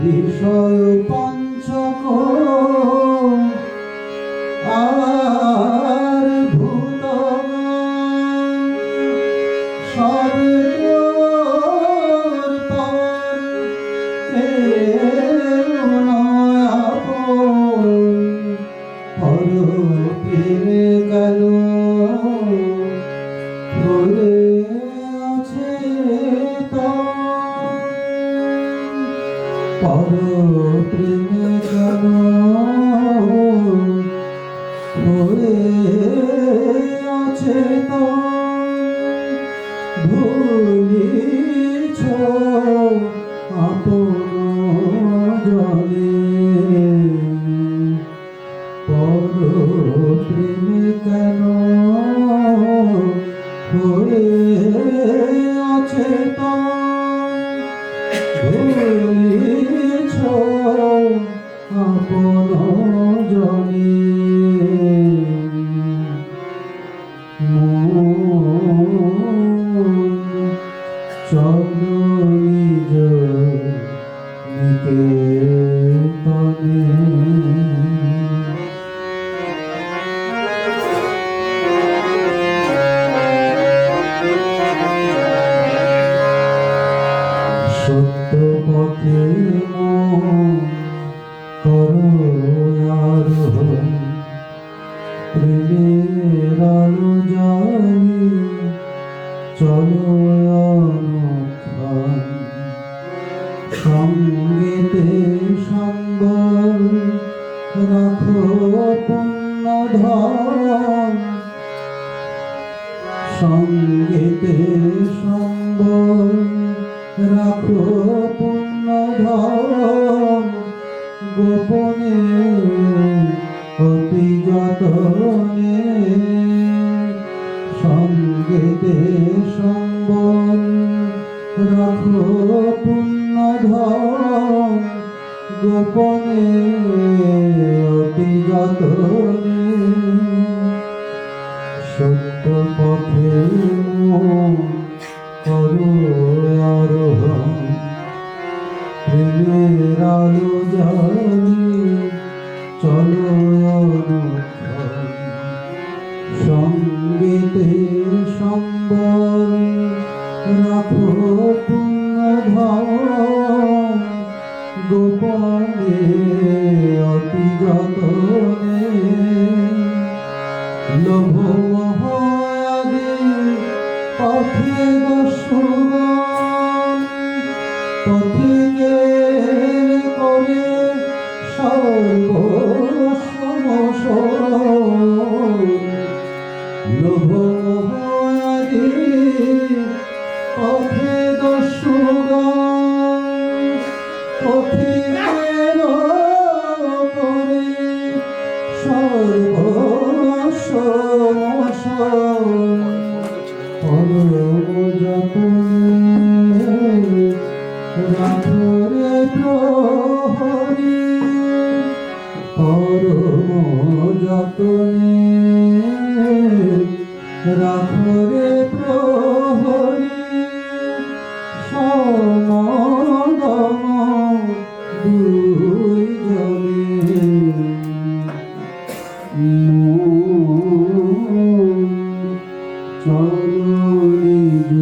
বিষয় পঞ্চক আর ভূতগণ সব তোর পার কেউ নয় আপন। পর প্রেমে গেল হয়ে আছে পর প্রেমে গেল হয়ে আছে ভুলিছ আপন জলে। পর প্রেমে কেন হয়ে আছে ভুলিছ আপন জলে। চলো নিজ নিকেতনে। সত্য পথে করো আরোহণ, প্রেমের আলো জ্বালি চলো অনুক্ষণ। সঙ্গেতে সম্বল রাখো পুণ্য ধন, সঙ্গেতে সম্বল রাখো পুণ্য ধন। গোপনে অতি যতনে সঙ্গেতে সম্বল রাখো পুণ্য ধন। গোপনে অতি যতনে সত্য পথে করো আরোহণ, প্রেমের আলো জ্বালিয়ে চলো অনুক্ষণ, সঙ্গীতে সম্বল রাখো পুণ্যধন, গোপনে অতি যতনে লোভ মোহ আদি পথে দস্যুগণ, পথিকের করে সর্বসমসরণ, লোভ মোহ আদি পথে দস্যুগণ, পথিকের করে সর্বসমসরণ, পরম যতনে রাখো রে প্রহরী, পরম যতনে রাখো রে প্রহরী, সমদম দুই জনে চলো নিজ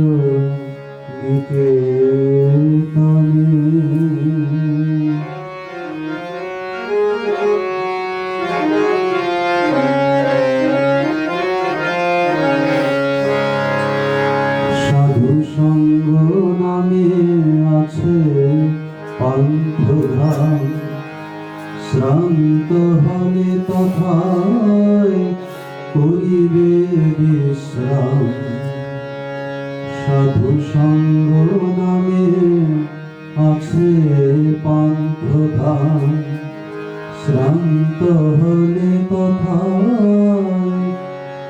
নিকেতনে। সাধু সঙ্গ নামে আছে পান্থধাম, শ্রান্ত হলে তথায় করিবে বিশ্রাম। সাধু সঙ্গ নামে আছে পান্থধাম, শ্রান্ত হলে তথায়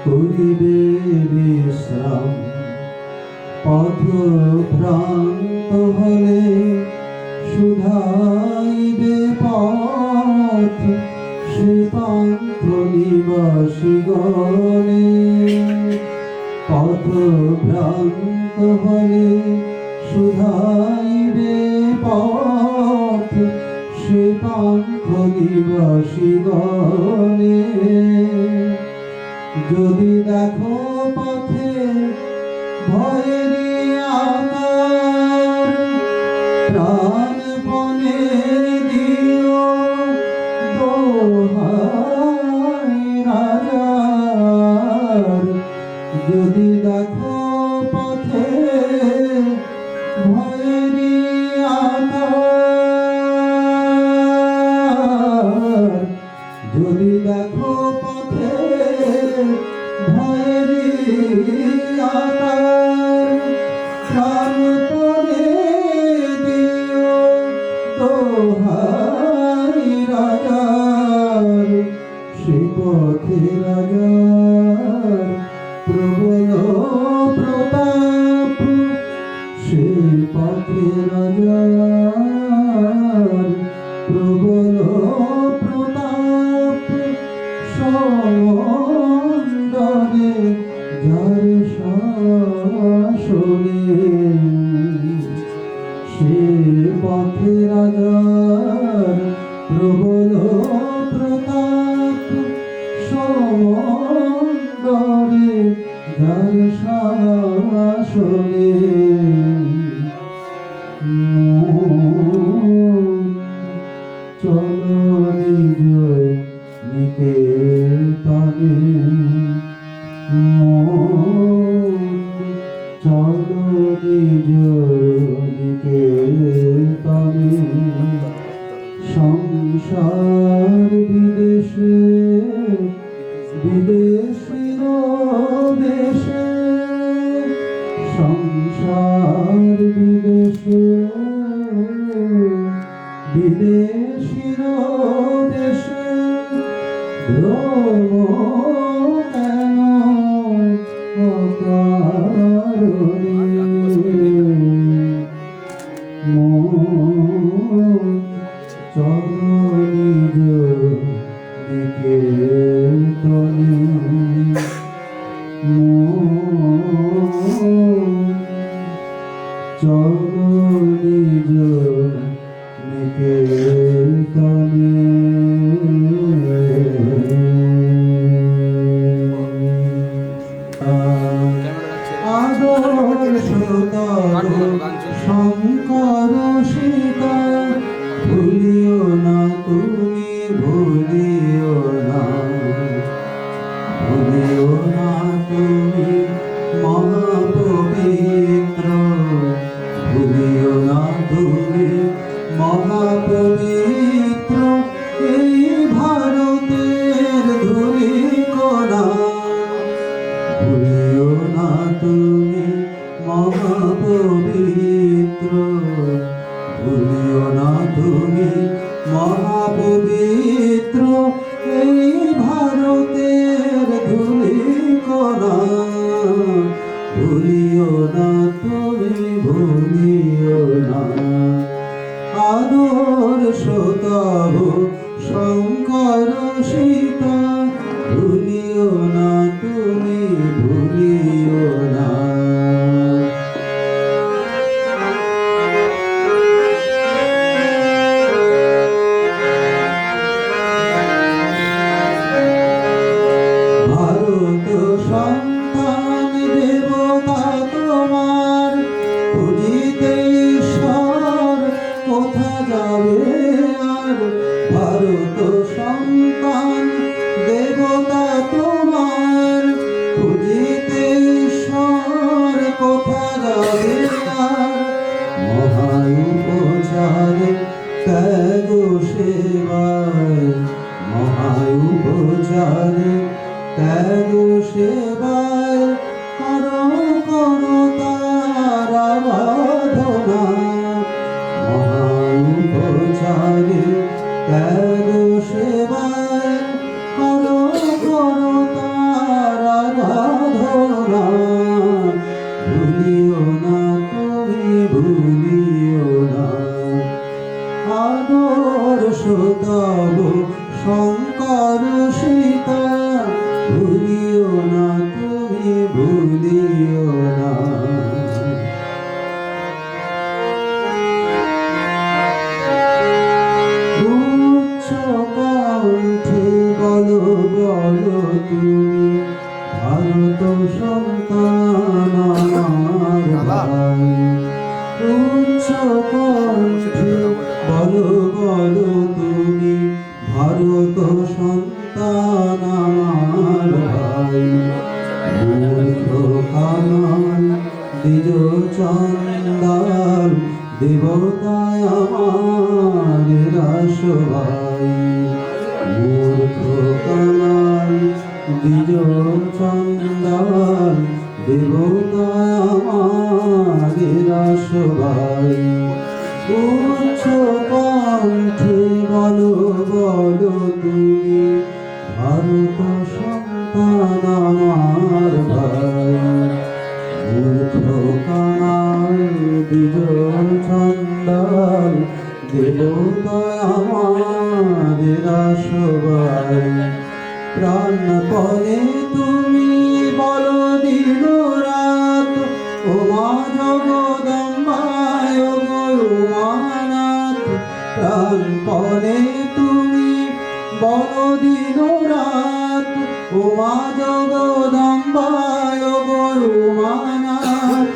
করিবে বিশ্রাম। পথ ভ্রান্ত হলে শুধাইবে পথ, সে পান্থ নিবাসীগণে। পথ ভ্রান্ত হলে শুধাইবে পথ, সে পান্থ নিবাসীগণে। যদি দেখো পথে ভয়েরই আকার, প্রাণপণে দিও দোহাই রাজার। যদি দেখো পথে ভয়েরই আকার, যদি দেখো পথে ভয়েরই আকার, প্রাণপণে দিও দোহাই রাজার। সে পথে রাজার প্রবল প্রতাপ, সে পথে রাজার প্রবল প্রতাপ। সমন্দরে যার শাসনে, সে পথে রাজার প্রবল প্রতাপ। সমন্দরে যার শাসনে, চলো নিজ নিকেতনে। চলো নিজ নিকেতনে। সংসার বিদেশে বিদেশির দেশে, সংসার বিদেশে বিদেশির দেশে। ভ্রম কেন অকারণে, চলো নিজ নিকেতনে। দেবতা তোমার, খুঁজিতে ঈশ্বর কোথা যাবে আর, মহাউপচারে ত্যাগ সেবায়, মহাউপচারে ত্যাগ সেবায় করো করো তার আরাধনা, মহাউপচারে ত্যাগ সেবায় করো করো তার আরাধনা, ভুলিও না তুমি ভুলিও না, আদর্শ তব শঙ্কর সীতা, ভুলিও না তুমি ভুলিও না। উচ্চ কণ্ঠে বলো বলো তুমি, ভারত সন্তান আমার ভাই, উচ্চ কণ্ঠে বলো বলো তুমি, ভারত সন্তান আমার ভাই, মূর্খ কামাল দ্বিজ চন্দাল দেবতায় আমার রাসভাই, মূর্খ কামাল দ্বিজ চন্দাল দেবতায় আমার রাসভাই, উচ্চ কণ্ঠে বলো বলো তুমি, ভারত সন্তান আমার ভাই, মূর্খ কামাল দ্বিজ চন্দাল দেবতায় আমার রাসভাই, প্রাণপণে তুমি বলো দিন রাত, ও মা জগদম্বায় গো উমানাথ, প্রাণপণে তুমি বলো দিন রাত, ও মা জগদম্বায় গো উমানাথ,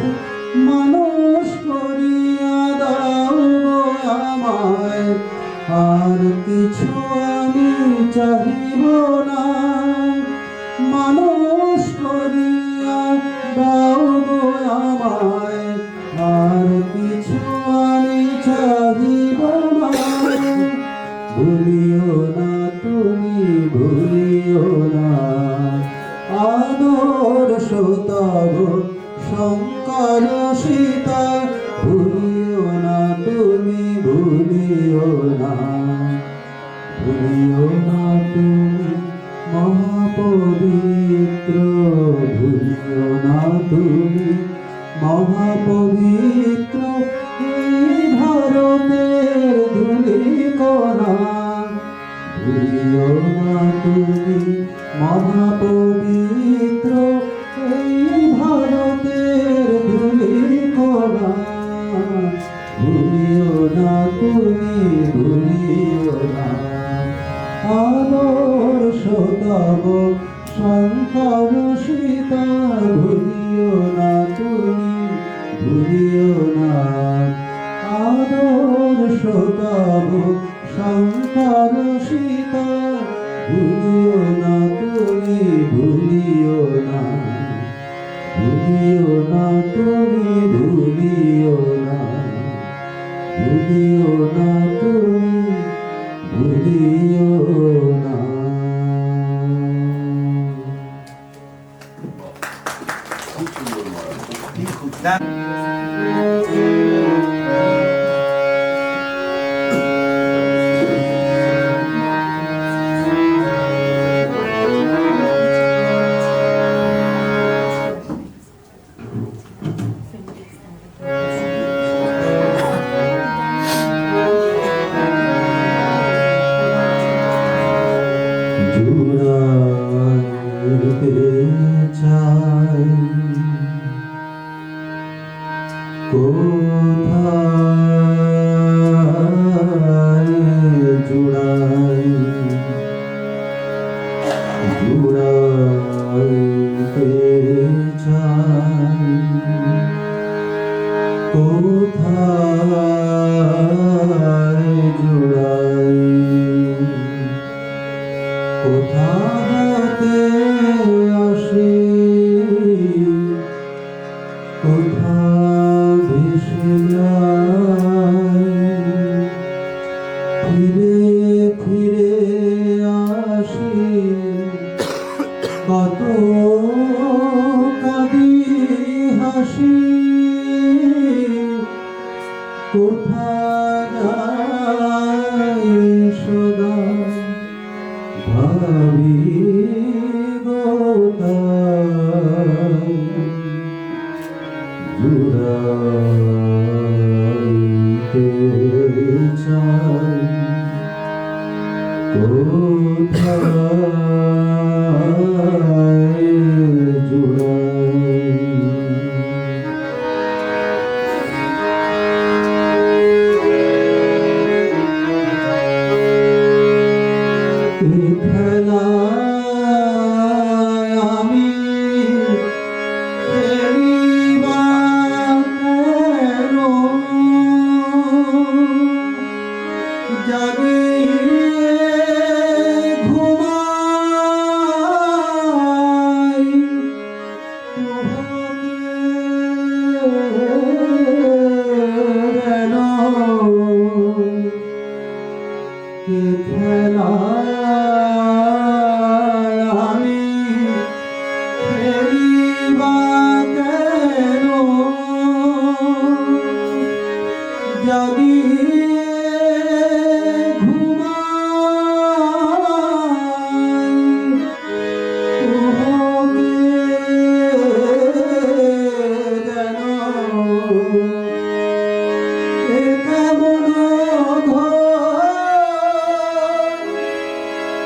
মানুষ করিয়া দাও গো আমায়, আর কিছু আমি চাহিব না, মানুষ করিয়া দাও গো আমায়, আর কিছু আমি চাহিব না, ভুলিও না তুমি ভুলিও না, আদর্শ তব শঙ্কর সীতা, ভুলিও না তুমি ভুলিও না, ভুলিও না তুমি মহাপবিত্র, ভুলিও না তুমি মহাপবিত্র, এই ভারতের ধূলিকণা, ভুলিও না তুমি মহাপবিত্র, এই ভারতের ধূলিকণা, ভুলিও না তুমি ভুলিও না, আদর্শ তব শঙ্কর সীতা, ভুলিও না তুমি ভুলিও না, আদর্শ তব শঙ্কর সীতা, ভুলিও না তুমি ভুলিও না, ভুলিও না তুমি ভুলিও না, ভুলিও না তুমি ভুলিও না। কোথায় কত কাঁদি হাসি কোথায় যায় সদা ভাবি গো তাই জুড়াইতে চাই কোথায় জুড়াই এই খেলায় আমি খেলিবা কেন জাগিয়ে ঘুমাই যেন এ খেলায় আমি খেলিবা কেন জাগিয়ে ঘুমাই যেন এ কেমন ঘর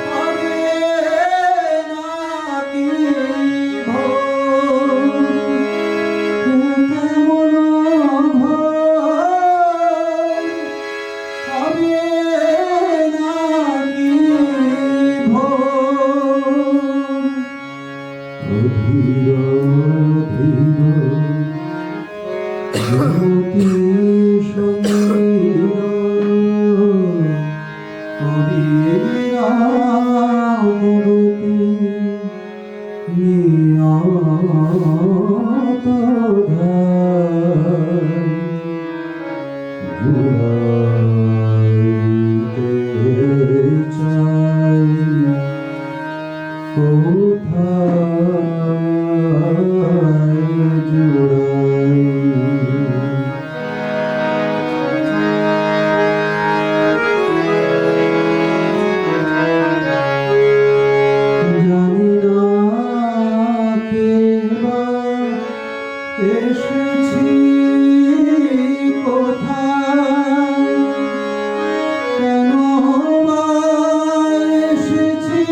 হবে নাকি ভোর এ কেমন ঘর হবে নাকি ভোর অধীর অধীর জ্যোতি সমীর অবিরামরূপী নিয়ত ধাই জুড়াইতে চাই কোথায় জুড়াই জানি না কে বা এসেছি কোথায় কেন বা এসেছি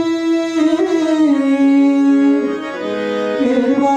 কে বা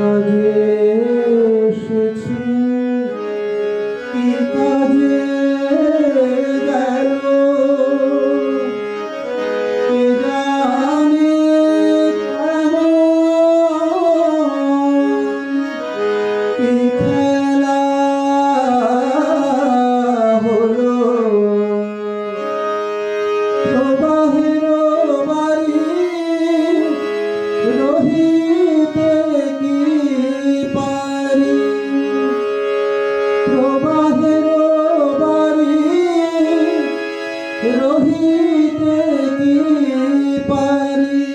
কাজে এসেছি, কি কাজে গেল কে জানে, কেমন কি খেলা হলো। প্রবাহের বাড়ি রহিতে কি পারি, প্রবাহের বাড়ি রহিতে কি পারি।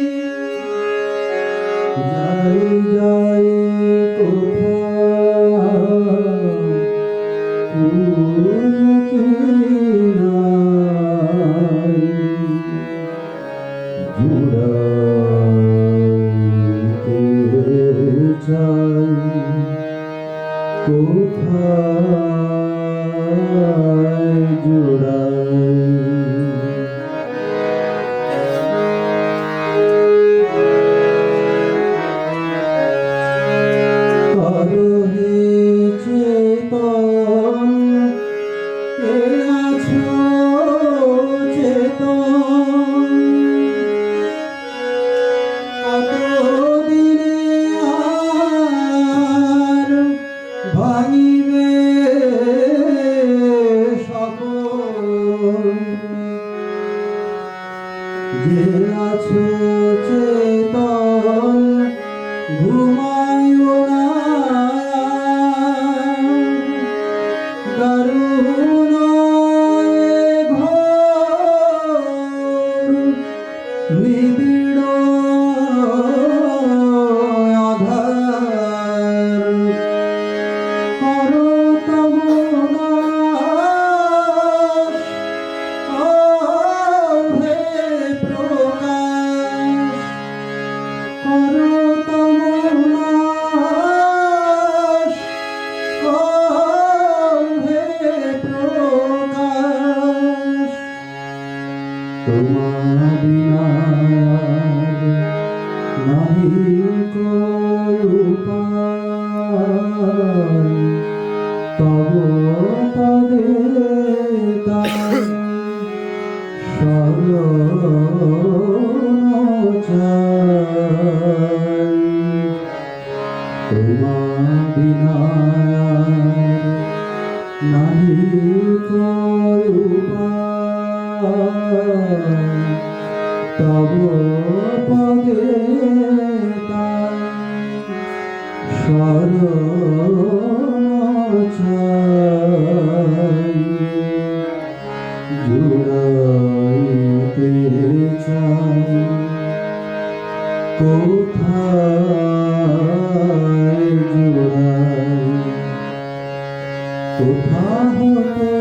যাই যাই কোথায় জুড়াই। করহে চেতন কে আছো চেতন, কতদিনে আর ভাঙিবে সকল। যে আছো চেতন ঘুমায়ো না, দারুণ ঘোর নিবিড় আধার। করো তমনাশ, ও হে প্রকাশ, করো তমনাশ, ও হে প্রকাশ। তোমার বিনা নাহি কোই উপায়, তব পদে তাই শরণ চাই। তোমার বিনা নাহি কোই উপায়, তব পদে তাই শরণ চাই। জুড়াইতে চাই কোথায় জুড়াই। কোথা হতে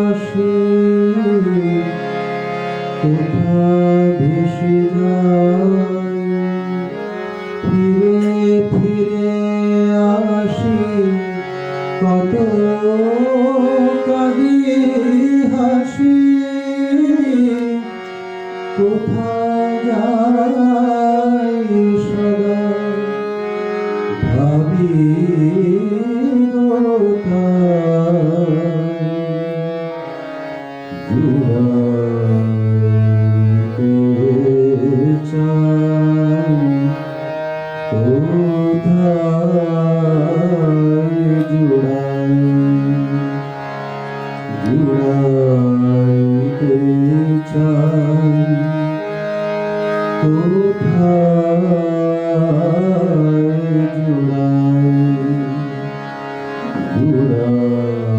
আসি কোথা ভেসে যাই, ফিরে ফিরে আসি কত কাঁদি হাসি। কোথা যাই সদা ভাবি জুড়াইতে চাই কোথায় জুড়াই। জুড়াইতে চাই কোথায় জুড়াই। জুড়াইতে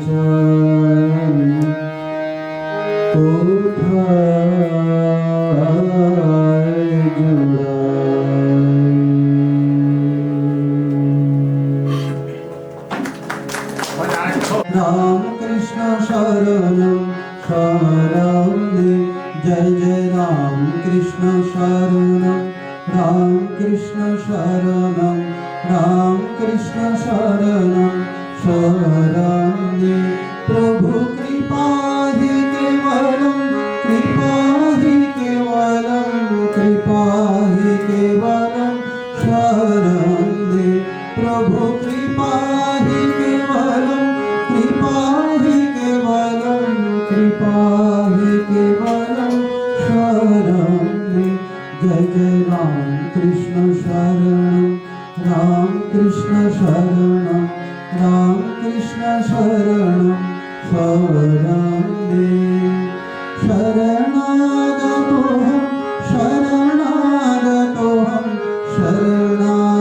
চাই কোথায় জুড়াই। রাম কৃষ্ণ শরণম শরণে, জয় জয় রাম কৃষ্ণ শরণম, রাম কৃষ্ণ শরণম, রাম কৃষ্ণ শরণম শরণে। প্রভু কৃপা হি কেবলম, কৃপা হি কেবলম, কৃপা হি कृष्ण शरणं रामकृष्ण शरणं शरणं मे शरणागतोऽहं शरणागतोऽहं शरणागतोऽहं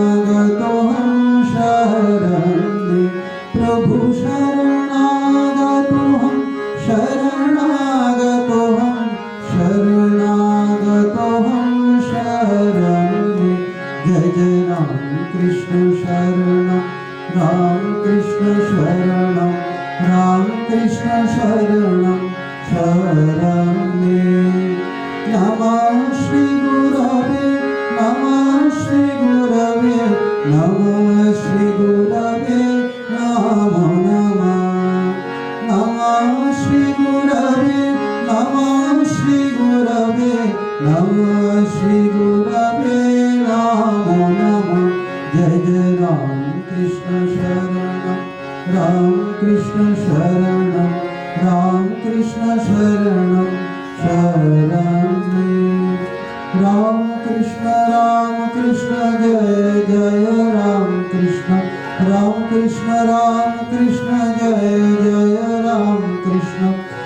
शरणं मे प्रभु शरणागतोऽहं शरणागतोऽहं शरणागतोऽहं शरणं मे जय जय राम कृष्ण शरणं राम कृष्ण शरणं राम कृष्ण शरणं शरणं मे नमः श्री गुरवे नमः श्री गुरवे नमः श्री गुरवे नमो नमः नमः श्री गुरवे नमः श्री गुरवे नमः श्री गुरवे नमो नमः जय जय राम कृष्ण शरणं राम कृष्ण शरणं राम कृष्ण शरणं शरणं मे राम कृष्ण जय जय राम कृष्ण जय जय राम कृष्ण जय जय राम कृष्ण जय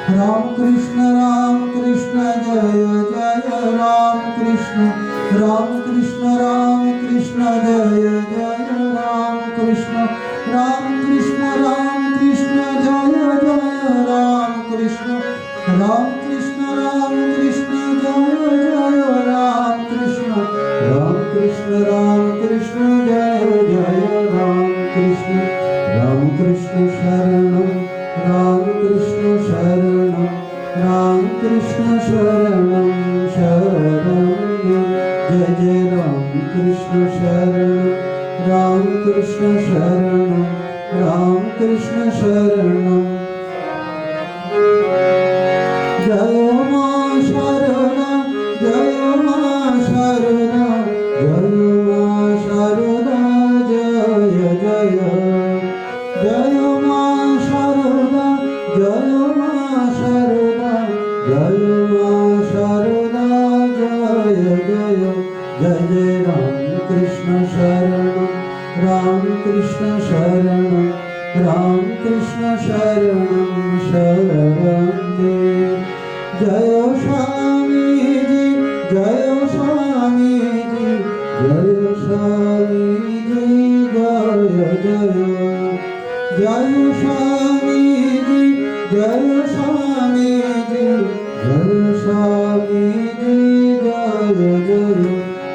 जय राम कृष्ण जय जय राम कृष्ण जय जय राम कृष्ण राम कृष्ण शरणं राम कृष्ण शरणं राम कृष्ण शरणं शरणं मे जय जय राम कृष्ण शरणं राम कृष्ण शरणं राम कृष्ण शरणं जय मां शारदा जय मां शारदा जय मां शारदा जय जय जय मां शारदा जय मां शारदा जय मां शारदा जय जय जय जय राम कृष्ण शरणं राम कृष्ण शरणं राम कृष्ण शरणं शरणं मे जय स्वामी जी जय स्वामी जी जय स्वामी जी जय जय जय स्वामी जी जय स्वामी जी जय स्वामी जी जय जय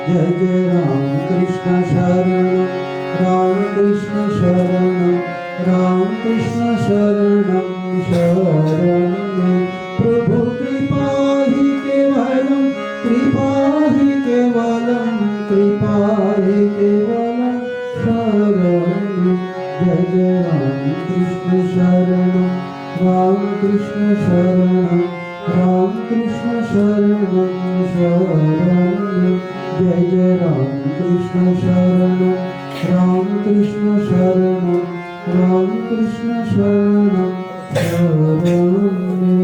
जय जय राम कृष्ण शरणं राम कृष्ण शरणं राम कृष्ण शरणं शरणं मे प्रभु कृपा ही केवलं शरणं मे जय जय राम कृष्ण शरणं राम कृष्ण शरणं राम कृष्ण शरणं शरणं मे जय जय राम कृष्ण शरणं राम कृष्ण शरणं राम कृष्ण शरणं शरणं मे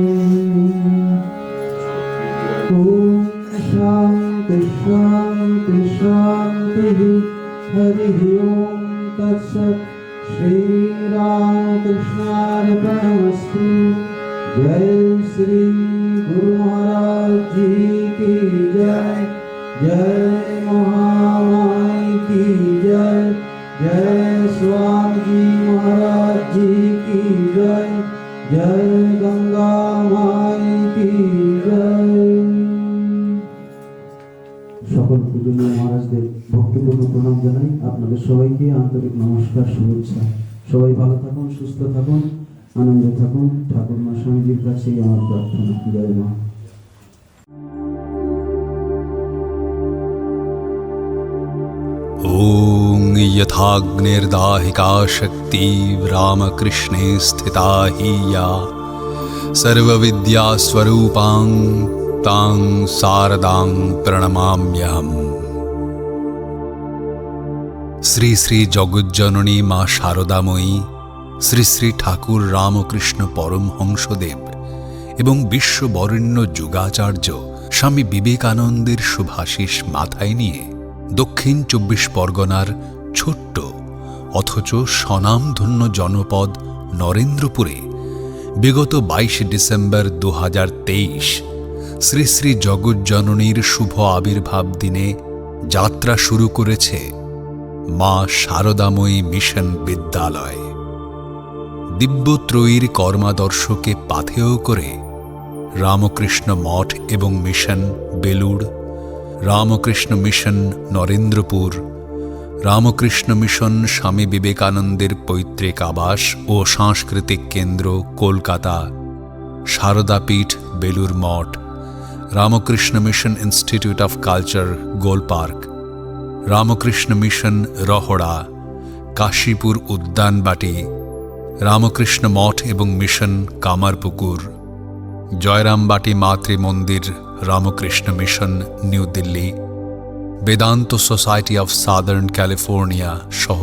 ॐ शान्ति शान्ति शान्तिः हरिः ॐ तत्सत् श्रीरामकृष्णार्पणमस्तु जय श्री गुरु महाराज जी की जय जय महामाई की जय जय स्वामी जी महाराज जी की जय जय गंगा माई की जय সকল পূজনীয় মহারাজদের ভক্তিপূর্ণ প্রণাম জানাই আপনাদের সবাইকে আন্তরিক নমস্কার শুভেচ্ছা সবাই ভালো থাকুন সুস্থ থাকুন আনন্দে থাকুন ঠাকুর মা স্বামীজির কাছেই আমার প্রার্থনা জয় মা ॐ यथाग्निर्दाहिका शक्ति रामकृष्णे स्थिता हि या सर्वविद्यास्वरूपां तां शारदां प्रणमाम्यहम्। শ্রী শ্রী জগজ্জননী মা শারদাময়ী, শ্রী শ্রী ঠাকুর রামকৃষ্ণ পরমহংসদেব এবং বিশ্ববরেণ্য যুগাচার্য স্বামী বিবেকানন্দের শুভাশিস মাথায় নিয়ে দক্ষিণ ২৪ পরগনার ছোট্ট অথচ স্বনামধন্য জনপদ নরেন্দ্রপুরে বিগত 22 ডিসেম্বর 2023 শ্রী শ্রী জগজ্জননীর শুভ আবির্ভাব দিনে যাত্রা শুরু করেছে মা শারদাময়ী মিশন বিদ্যালয়। দিব্যত্রয়ীর কর্মাদর্শকে পাথেয় করে রামকৃষ্ণ মঠ এবং mission Belur, Ramakrishna mission Narendrapur, Ramakrishna mission Swami বিবেকানন্দের পৈতৃক আবাস ও সাংস্কৃতিক কেন্দ্র Kolkata, Saradapith Belur Math, Ramakrishna mission institute of culture Golpark, Ramakrishna mission Rahara, Cossipore Udyanbati, Ramakrishna Math এবং mission Kamarpukur, Jayrambati Matrimandir Ramakrishna mission New Delhi, Vedanta society of southern California সহ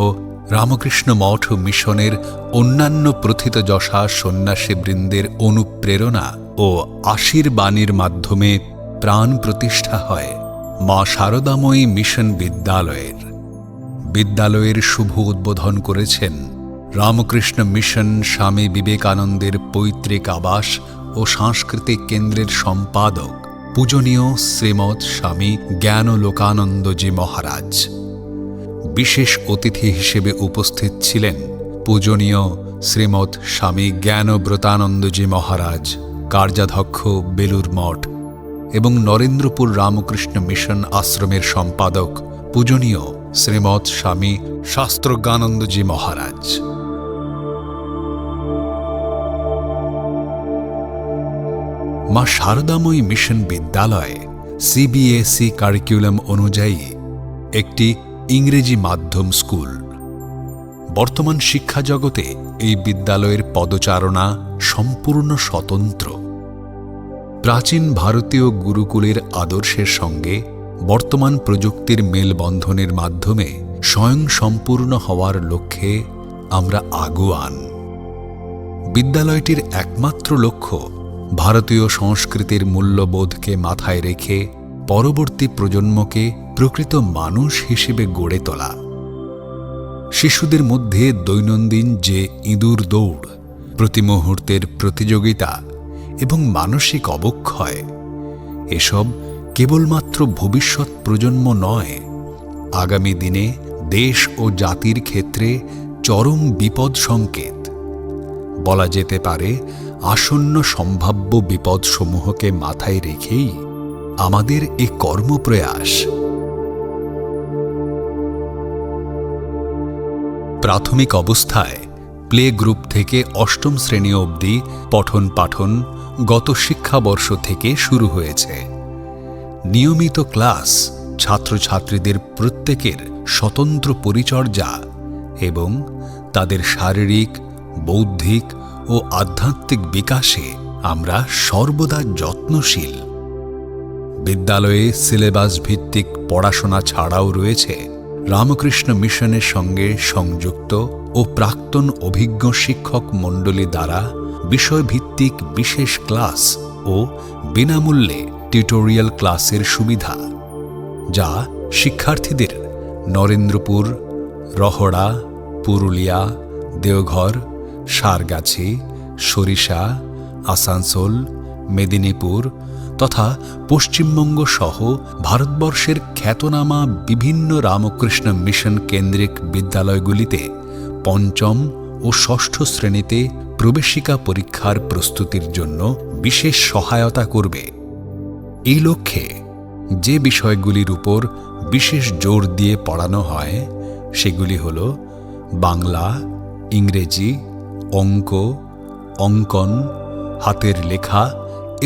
রামকৃষ্ণ মঠ ও মিশনের অন্যান্য প্রথিতযশা সন্ন্যাসীবৃন্দের অনুপ্রেরণা ও আশীর্বাণীর মাধ্যমে প্রাণ প্রতিষ্ঠা হয় মা শারদাময়ী মিশন বিদ্যালয়ের। বিদ্যালয়ের শুভ উদ্বোধন করেছেন রামকৃষ্ণ মিশন স্বামী বিবেকানন্দের পৈতৃক আবাস ও সাংস্কৃতিক কেন্দ্রের সম্পাদক পূজনীয় শ্রীমৎ স্বামী জ্ঞানলোকানন্দজি মহারাজ। বিশেষ অতিথি হিসেবে উপস্থিত ছিলেন পূজনীয় শ্রীমৎ স্বামী জ্ঞানব্রতানন্দজি মহারাজ, কার্যাধ্যক্ষ বেলুর মঠ এবং নরেন্দ্রপুর রামকৃষ্ণ মিশন আশ্রমের সম্পাদক পূজনীয় শ্রীমৎ স্বামী শাস্ত্রজ্ঞানন্দজি মহারাজ। মা শারদাময়ী মিশন বিদ্যালয় সিবিএসই কারিকুলাম অনুযায়ী একটি ইংরেজি মাধ্যম স্কুল। বর্তমান শিক্ষা জগতে এই বিদ্যালয়ের পদচারণা সম্পূর্ণ স্বতন্ত্র। প্রাচীন ভারতীয় গুরুকুলের আদর্শের সঙ্গে বর্তমান প্রযুক্তির মেলবন্ধনের মাধ্যমে স্বয়ংসম্পূর্ণ হওয়ার লক্ষ্যে আমরা আগুয়ান। বিদ্যালয়টির একমাত্র লক্ষ্য ভারতীয় সংস্কৃতির মূল্যবোধকে মাথায় রেখে পরবর্তী প্রজন্মকে প্রকৃত মানুষ হিসেবে গড়ে তোলা। শিশুদের মধ্যে দৈনন্দিন যে ইঁদুর দৌড়, প্রতি মুহূর্তের প্রতিযোগিতা এবং মানসিক অবক্ষয়, এসব কেবলমাত্র ভবিষ্যৎ প্রজন্ম নয়, আগামী দিনে দেশ ও জাতির ক্ষেত্রে চরম বিপদ সংকেত। বলা যেতে পারে আসন্ন সম্ভাব্য বিপদসমূহকে মাথায় রেখেই আমাদের এ কর্মপ্রয়াস। প্রাথমিক অবস্থায় প্লে গ্রুপ থেকে অষ্টম শ্রেণী অবধি পঠন পাঠন গত শিক্ষাবর্ষ থেকে শুরু হয়েছে। নিয়মিত ক্লাস, ছাত্রছাত্রীদের প্রত্যেকের স্বতন্ত্র পরিচর্যা এবং তাদের শারীরিক, বৌদ্ধিক ও আধ্যাত্মিক বিকাশে আমরা সর্বদা যত্নশীল। বিদ্যালয়ে সিলেবাস ভিত্তিক পড়াশোনা ছাড়াও রয়েছে রামকৃষ্ণ মিশনের সঙ্গে সংযুক্ত ও প্রাক্তন অভিজ্ঞ শিক্ষক মণ্ডলী দ্বারা বিষয়ভিত্তিক বিশেষ ক্লাস ও বিনামূল্যে টিউটোরিয়াল ক্লাসের সুবিধা, যা শিক্ষার্থীদের নরেন্দ্রপুর, রহড়া, পুরুলিয়া, দেওঘর, সারগাছি, সরিষা, আসানসোল, মেদিনীপুর তথা পশ্চিমবঙ্গ সহ ভারতবর্ষের খ্যাতনামা বিভিন্ন রামকৃষ্ণ মিশন কেন্দ্রিক বিদ্যালয়গুলিতে পঞ্চম ও ষষ্ঠ শ্রেণীতে প্রবেশিকা পরীক্ষার প্রস্তুতির জন্য বিশেষ সহায়তা করবে। এই লক্ষ্যে যে বিষয়গুলির উপর বিশেষ জোর দিয়ে পড়ানো হয় সেগুলি হল বাংলা, ইংরেজি, অঙ্ক, অঙ্কন, হাতের লেখা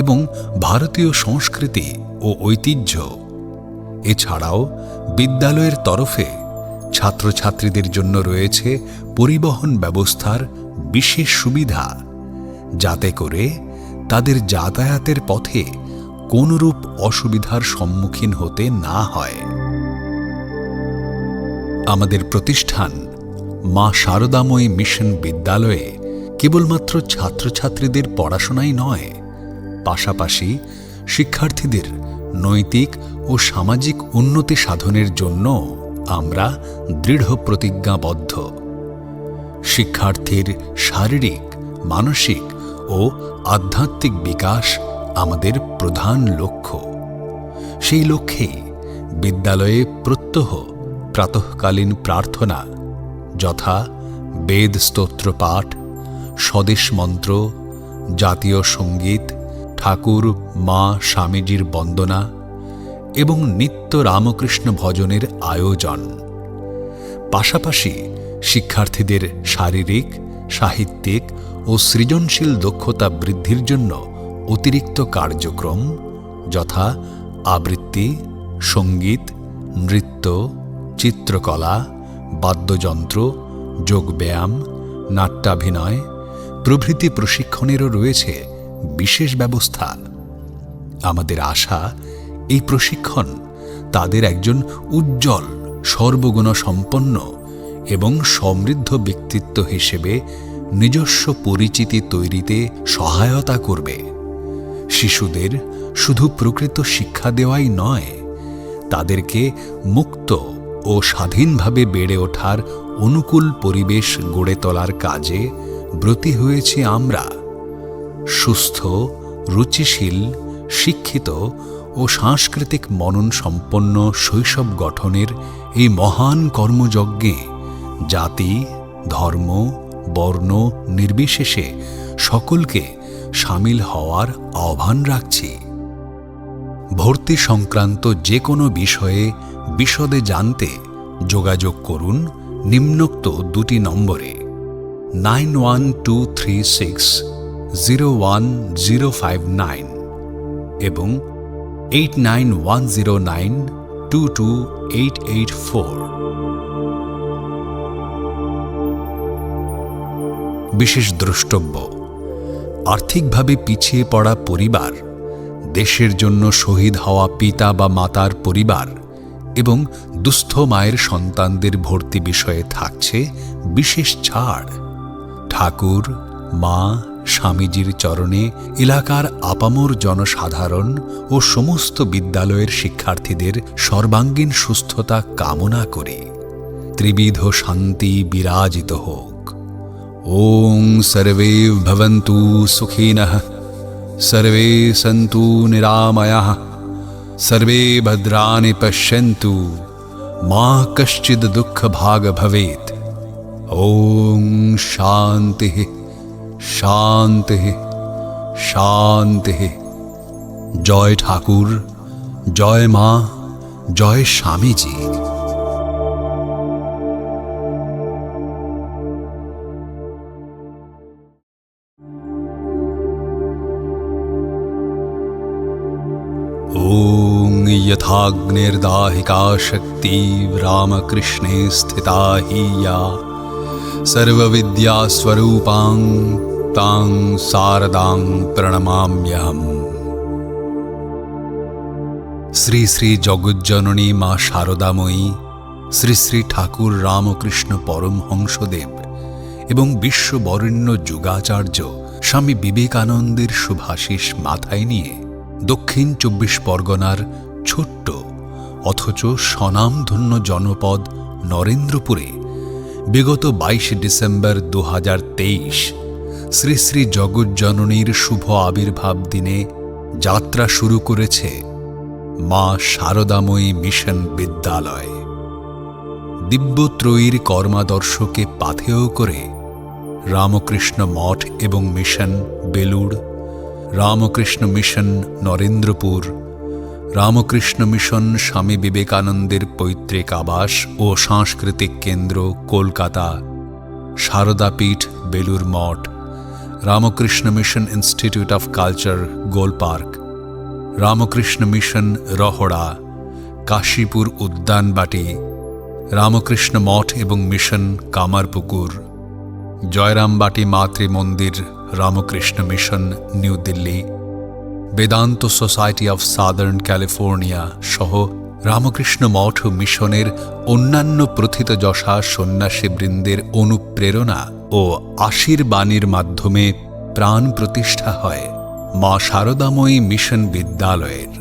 এবং ভারতীয় সংস্কৃতি ও ঐতিহ্য। এছাড়াও বিদ্যালয়ের তরফে ছাত্রছাত্রীদের জন্য রয়েছে পরিবহন ব্যবস্থার বিশেষ সুবিধা, যাতে করে তাদের যাতায়াতের পথে কোনরূপ অসুবিধার সম্মুখীন হতে না হয়। আমাদের প্রতিষ্ঠান মা শারদাময়ী মিশন বিদ্যালয়ে কেবলমাত্র ছাত্রছাত্রীদের পড়াশোনাই নয়, পাশাপাশি শিক্ষার্থীদের নৈতিক ও সামাজিক উন্নতি সাধনের জন্য আমরা দৃঢ় প্রতিজ্ঞাবদ্ধ। শিক্ষার্থীর শারীরিক, মানসিক ও আধ্যাত্মিক বিকাশ আমাদের প্রধান লক্ষ্য। সেই লক্ষ্যেই বিদ্যালয়ে প্রত্যহ প্রাতঃকালীন প্রার্থনা যথা বেদ স্তোত্র পাঠ, স্বদেশ মন্ত্র, জাতীয় সঙ্গীত, ঠাকুর মা স্বামীজির বন্দনা এবং নিত্য রামকৃষ্ণ ভজনের আয়োজন। পাশাপাশি শিক্ষার্থীদের শারীরিক, সাহিত্যিক ও সৃজনশীল দক্ষতা বৃদ্ধির জন্য অতিরিক্ত কার্যক্রম যথা আবৃত্তি, সঙ্গীত, নৃত্য, চিত্রকলা, বাদ্যযন্ত্র, যোগব্যায়াম, নাট্যাভিনয় প্রভৃতি প্রশিক্ষণেরও রয়েছে বিশেষ ব্যবস্থা। আমাদের আশা এই প্রশিক্ষণ তাদের একজন উজ্জ্বল, সর্বগুণ সম্পন্ন এবং সমৃদ্ধ ব্যক্তিত্ব হিসেবে নিজস্ব পরিচিতি তৈরিতে সহায়তা করবে। শিশুদের শুধু প্রকৃত শিক্ষা দেওয়াই নয়, তাদেরকে মুক্ত ও স্বাধীনভাবে বেড়ে ওঠার অনুকূল পরিবেশ গড়ে তোলার কাজে ব্রতী হয়েছি আমরা। সুস্থ, রুচিশীল, শিক্ষিত ও সাংস্কৃতিক মনন সম্পন্ন শৈশব গঠনের এই মহান কর্মযজ্ঞে জাতি, ধর্ম, বর্ণ নির্বিশেষে সকলকে সামিল হওয়ার আহ্বান রাখছি। ভর্তি সংক্রান্ত যে কোনো বিষয়ে বিশদে জানতে যোগাযোগ করুন নিম্নোক্ত দুটি নম্বরে 9123601059 এবং 8910922884। বিশেষ দ্রষ্টব্য: আর্থিকভাবে পিছিয়ে পড়া পরিবার, দেশের জন্য শহীদ হওয়া পিতা বা মাতার পরিবার এবং দুস্থ মায়ের সন্তানদের ভর্তি বিষয়ে থাকছে বিশেষ ছাড়। ঠাকুর মা স্বামীজির চরণে এলাকার আপামর জনসাধারণ ও সমস্ত বিদ্যালয়ের শিক্ষার্থীদের সর্বাঙ্গীন সুস্থতা কামনা করে ত্রিবিধ শান্তি বিরাজিত হোক। ওং সর্বে ভবন্তু সুখিনঃ, সর্বে সন্তু নিরাময়াঃ, সর্বে ভদ্রাণি পশ্যন্তু, মা কশ্চিদ দুঃখ ভাগ ভবেত। ওং শান্তি শান্তি শান্তি। জয় ঠাকুর, জয় মা, জয় স্বামীজি। ॐ यथाग्निर्दाहिका शक्ति रामकृष्णे स्थिता हि या सर्वविद्यास्वरूपां तां शारदां प्रणमाम्यहम्। শ্রী শ্রী জগজ্জননী মা শারদাময়ী, শ্রী শ্রী ঠাকুর রামকৃষ্ণ পরমহংসদেব এবং বিশ্ববরেণ্য যুগাচার্য স্বামী বিবেকানন্দের শুভাশিস মাথায় নিয়ে দক্ষিণ ২৪ পরগনার ছোট্ট অথচ স্বনামধন্য জনপদ নরেন্দ্রপুরে বিগত ২২ ডিসেম্বর ২০২৩ শ্রী শ্রী জগজ্জননীর শুভ আবির্ভাব দিনে যাত্রা শুরু করেছে মা শারদাময়ী মিশন বিদ্যালয়। দিব্যত্রয়ীর কর্মাদর্শকে পাথেয় করে রামকৃষ্ণ মঠ এবং mission Belur, Ramakrishna mission Narendrapur, Ramakrishna mission Swami বিবেকানন্দের পৈতৃক আবাস ও সাংস্কৃতিক কেন্দ্র Kolkata, Saradapith Belur Math, Ramakrishna mission institute of culture Golpark, Ramakrishna mission Rahara, Cossipore Udyanbati, Ramakrishna Math এবং mission Kamarpukur, Jayrambati Matrimandir Ramakrishna mission New Delhi, Vedanta society of southern California সহ রামকৃষ্ণ মঠ ও মিশনের অন্যান্য প্রথিতযশা সন্ন্যাসীবৃন্দের অনুপ্রেরণা ও আশীর্বাণীর মাধ্যমে প্রাণ প্রতিষ্ঠা হয় মা শারদাময়ী মিশন বিদ্যালয়ের।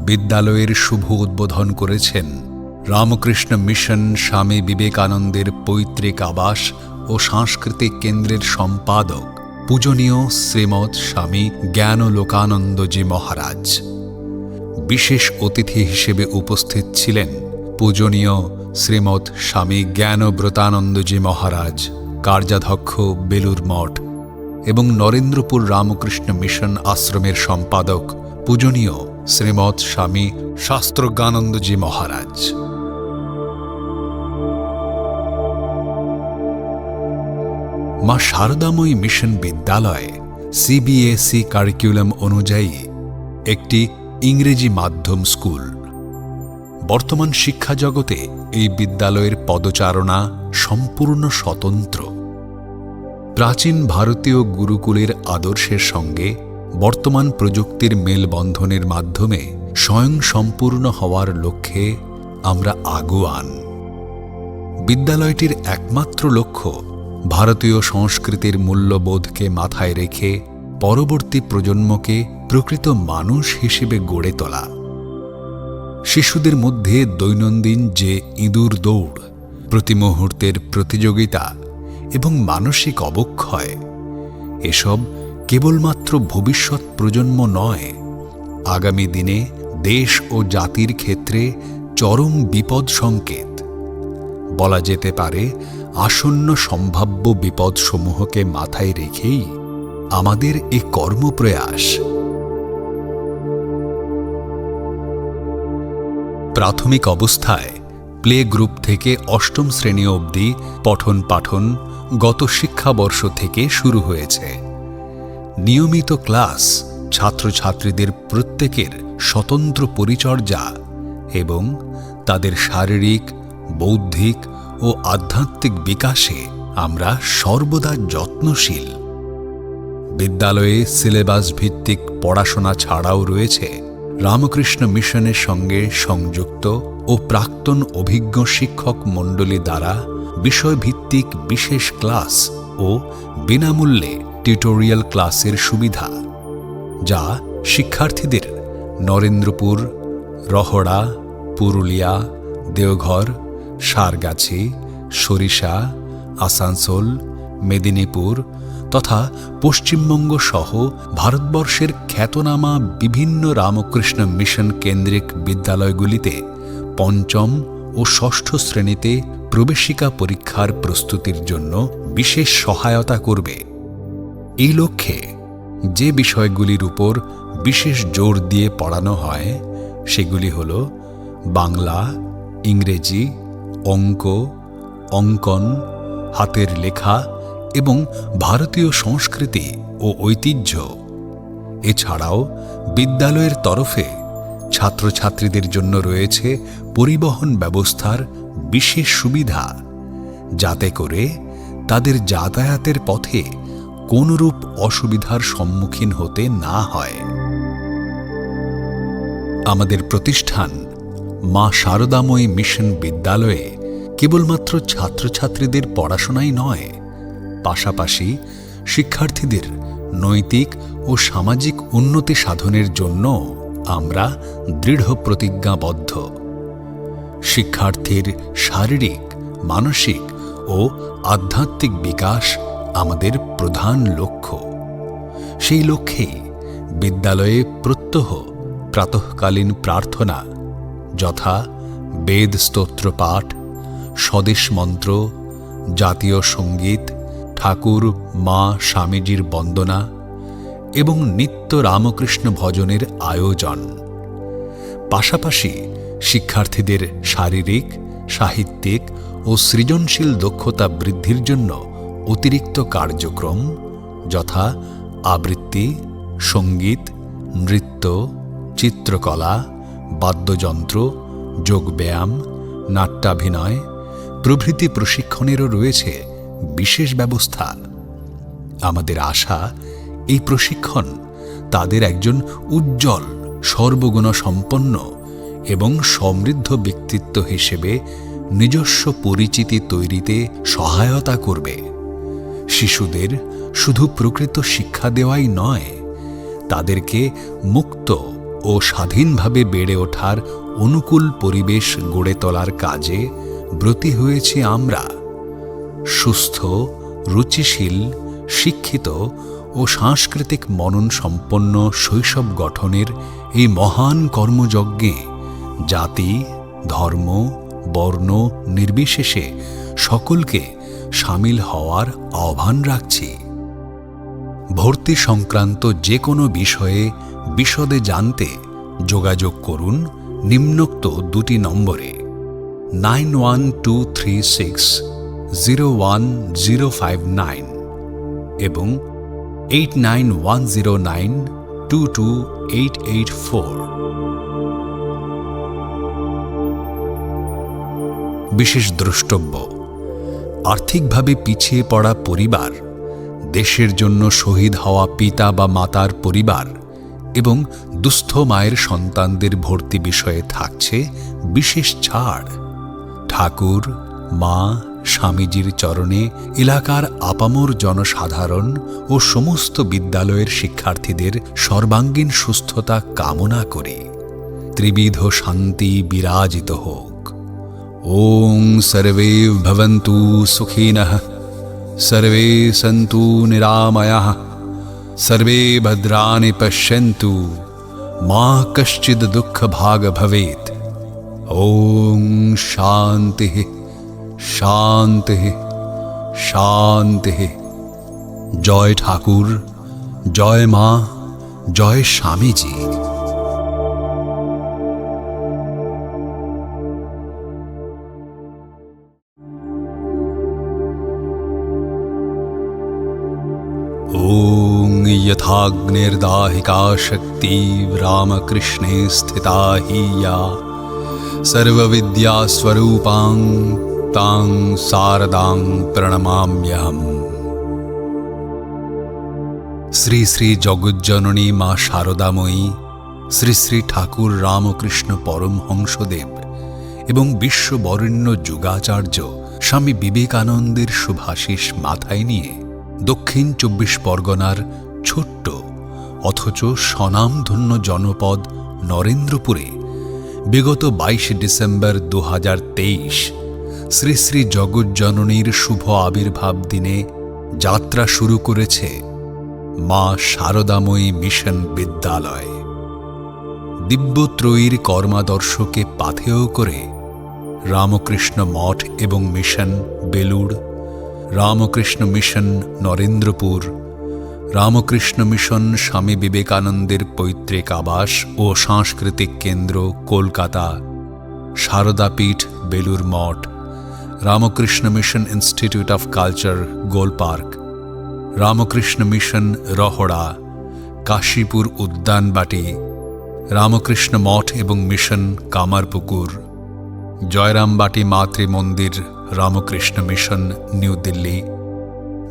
বিদ্যালয়ের শুভ উদ্বোধন করেছেন রামকৃষ্ণ মিশন স্বামী বিবেকানন্দের পৈতৃক আবাস ও ও সাংস্কৃতিক কেন্দ্রের সম্পাদক পূজনীয় শ্রীমৎ স্বামী জ্ঞানলোকানন্দজি মহারাজ। বিশেষ অতিথি হিসেবে উপস্থিত ছিলেন পূজনীয় শ্রীমৎ স্বামী জ্ঞানব্রতানন্দজি মহারাজ, কার্যাধ্যক্ষ বেলুর মঠ, এবং নরেন্দ্রপুর রামকৃষ্ণ মিশন আশ্রমের সম্পাদক পূজনীয় শ্রীমৎ স্বামী শাস্ত্রজ্ঞানন্দজি মহারাজ। মা শারদাময়ী মিশন বিদ্যালয় সিবিএসই কারিকুলাম অনুযায়ী একটি ইংরেজি মাধ্যম স্কুল। বর্তমান শিক্ষা জগতে এই বিদ্যালয়ের পদচারণা সম্পূর্ণ স্বতন্ত্র। প্রাচীন ভারতীয় গুরুকুলের আদর্শের সঙ্গে বর্তমান প্রযুক্তির মেলবন্ধনের মাধ্যমে স্বয়ংসম্পূর্ণ হওয়ার লক্ষ্যে আমরা আগুয়ান। বিদ্যালয়টির একমাত্র লক্ষ্য ভারতীয় সংস্কৃতির মূল্যবোধকে মাথায় রেখে পরবর্তী প্রজন্মকে প্রকৃত মানুষ হিসেবে গড়ে তোলা। শিশুদের মধ্যে দৈনন্দিন যে ইঁদুর দৌড়, প্রতি মুহূর্তের প্রতিযোগিতা এবং মানসিক অবক্ষয়, এসব কেবলমাত্র ভবিষ্যৎ প্রজন্ম নয়, আগামী দিনে দেশ ও জাতির ক্ষেত্রে চরম বিপদ সংকেত। বলা যেতে পারে আসন্ন সম্ভাব্য বিপদসমূহকে মাথায় রেখেই আমাদের এ কর্মপ্রয়াস। প্রাথমিক অবস্থায় প্লে গ্রুপ থেকে অষ্টম শ্রেণী অবধি পঠন পাঠন গত শিক্ষাবর্ষ থেকে শুরু হয়েছে। নিয়মিত ক্লাস ছাত্রছাত্রীদের প্রত্যেকের স্বতন্ত্র পরিচর্যা এবং তাদের শারীরিক, বৌদ্ধিক ও আধ্যাত্মিক বিকাশে আমরা সর্বদা যত্নশীল। বিদ্যালয়ে সিলেবাস ভিত্তিক পড়াশোনা ছাড়াও রয়েছে রামকৃষ্ণ মিশনের সঙ্গে সংযুক্ত ও প্রাক্তন অভিজ্ঞ শিক্ষক মণ্ডলী দ্বারা বিষয়ভিত্তিক বিশেষ ক্লাস ও বিনামূল্যে টিউটোরিয়াল ক্লাসের সুবিধা, যা শিক্ষার্থীদের নরেন্দ্রপুর, রহড়া, পুরুলিয়া, দেওঘর, সারগাছি, সরিষা, আসানসোল, মেদিনীপুর তথা পশ্চিমবঙ্গ সহ ভারতবর্ষের খ্যাতনামা বিভিন্ন রামকৃষ্ণ মিশন কেন্দ্রিক বিদ্যালয়গুলিতে পঞ্চম ও ষষ্ঠ শ্রেণীতে প্রবেশিকা পরীক্ষার প্রস্তুতির জন্য বিশেষ সহায়তা করবে। এই লক্ষ্যে যে বিষয়গুলির উপর বিশেষ জোর দিয়ে পড়ানো হয় সেগুলি হল বাংলা, ইংরেজি, অঙ্ক, অঙ্কন, হাতের লেখা এবং ভারতীয় সংস্কৃতি ও ঐতিহ্য। এছাড়াও বিদ্যালয়ের তরফে ছাত্রছাত্রীদের জন্য রয়েছে পরিবহন ব্যবস্থার বিশেষ সুবিধা, যাতে করে তাদের যাতায়াতের পথে কোনরূপ অসুবিধার সম্মুখীন হতে না হয়। আমাদের প্রতিষ্ঠান মা শারদাময়ী মিশন বিদ্যালয়ে কেবলমাত্র ছাত্রছাত্রীদের পড়াশোনাই নয়, পাশাপাশি শিক্ষার্থীদের নৈতিক ও সামাজিক উন্নতি সাধনের জন্য আমরা দৃঢ় প্রতিজ্ঞাবদ্ধ। শিক্ষার্থীর শারীরিক, মানসিক ও আধ্যাত্মিক বিকাশ আমাদের প্রধান লক্ষ্য। সেই লক্ষ্যেই বিদ্যালয়ে প্রত্যহ প্রাতঃকালীন প্রার্থনা যথা বেদ স্তোত্র পাঠ, স্বদেশ মন্ত্র, জাতীয় সঙ্গীত, ঠাকুর মা স্বামীজির বন্দনা এবং নিত্য রামকৃষ্ণ ভজনের আয়োজন। পাশাপাশি শিক্ষার্থীদের শারীরিক, সাহিত্যিক ও সৃজনশীল দক্ষতা বৃদ্ধির জন্য অতিরিক্ত কার্যক্রম যথা আবৃত্তি, সঙ্গীত, নৃত্য, চিত্রকলা, বাদ্যযন্ত্র, যোগব্যায়াম, নাট্যাভিনয় প্রভৃতি প্রশিক্ষণেরও রয়েছে বিশেষ ব্যবস্থা। আমাদের আশা এই প্রশিক্ষণ তাদের একজন উজ্জ্বল, সর্বগুণ সম্পন্ন এবং সমৃদ্ধ ব্যক্তিত্ব হিসেবে নিজস্ব পরিচিতি তৈরিতে সহায়তা করবে। শিশুদের শুধু প্রকৃত শিক্ষা দেওয়াই নয়, তাদেরকে মুক্ত ও স্বাধীনভাবে বেড়ে ওঠার অনুকূল পরিবেশ গড়ে তোলার কাজে ব্রতী হয়েছি আমরা। সুস্থ, রুচিশীল, শিক্ষিত ও সাংস্কৃতিক মনন সম্পন্ন শৈশব গঠনের এই মহান কর্মযজ্ঞে জাতি, ধর্ম, বর্ণ নির্বিশেষে সকলকে সামিল হওয়ার আহ্বান রাখছি। ভর্তি সংক্রান্ত যে কোনো বিষয়ে বিশদে জানতে যোগাযোগ করুন নিম্নোক্ত দুটি নম্বরে 9123601059 এবং 8910922884। বিশেষ দ্রষ্টব্য: আর্থিকভাবে পিছিয়ে পড়া পরিবার, দেশের জন্য শহীদ হওয়া পিতা বা মাতার পরিবার এবং দুস্থ মায়ের সন্তানদের ভর্তি বিষয়ে থাকছে বিশেষ ছাড়। ঠাকুর, মা, স্বামীজির চরণে এলাকার আপামর জনসাধারণ ও সমস্ত বিদ্যালয়ের শিক্ষার্থীদের সর্বাঙ্গীন সুস্থতা কামনা করে ত্রিবিধ শান্তি বিরাজিত হোক। ওং সর্বে ভবন্তু সুখিনঃ, সর্বে সন্তু নিরাময়াঃ, सर्वे भद्राणि पश्यन्तु, मा कश्चित् दुःखभाग् भवेत्। ओम शांति शांति शांति। जय ठाकुर, जय माँ, जय स्वामी जी। ॐ यथाग्निर्दाहिका शक्ति रामकृष्णे स्थिता हि या, सर्वविद्यास्वरूपां तां शारदां प्रणमाम्यहम्। শ্রী শ্রী জগজ্জননী মা শারদাময়ী, শ্রী শ্রী ঠাকুর রামকৃষ্ণ পরমহংসদেব এবং বিশ্ববরেণ্য যুগাচার্য স্বামী বিবেকানন্দের শুভাশিস মাথায় নিয়ে দক্ষিণ ২৪ পরগনার ছোট্ট অথচ স্বনামধন্য জনপদ নরেন্দ্রপুরে বিগত ২২ ডিসেম্বর ২০২৩ শ্রী শ্রী জগজ্জননীর শুভ আবির্ভাব দিনে যাত্রা শুরু করেছে মা শারদাময়ী মিশন বিদ্যালয়। দিব্যত্রয়ীর কর্মাদর্শকে পাথেয় করে রামকৃষ্ণ মঠ এবং mission Belur, Ramakrishna mission Narendrapur, Ramakrishna mission Swami বিবেকানন্দের পৈতৃক আবাস ও সাংস্কৃতিক কেন্দ্র Kolkata, Saradapith Belur Math, Ramakrishna mission institute of culture Golpark, Ramakrishna mission Rahara, Cossipore Udyanbati, Ramakrishna Math এবং mission Kamarpukur, Jayrambati Matrimandir Ramakrishna mission New Delhi,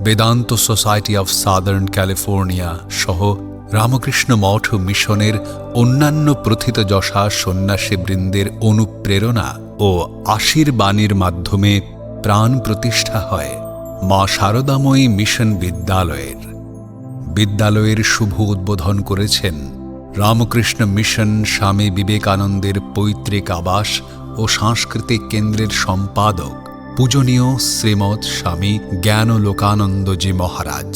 Vedanta society of southern California সহ রামকৃষ্ণ মঠ ও মিশনের অন্যান্য প্রথিতযশা সন্ন্যাসীবৃন্দের অনুপ্রেরণা ও আশীর্বাণীর মাধ্যমে প্রাণ প্রতিষ্ঠা হয় মা শারদাময়ী মিশন বিদ্যালয়ের। বিদ্যালয়ের শুভ উদ্বোধন করেছেন রামকৃষ্ণ মিশন স্বামী বিবেকানন্দের পৈতৃক আবাস ও সাংস্কৃতিক কেন্দ্রের সম্পাদক পূজনীয় শ্রীমৎ স্বামী জ্ঞানলোকানন্দজি মহারাজ।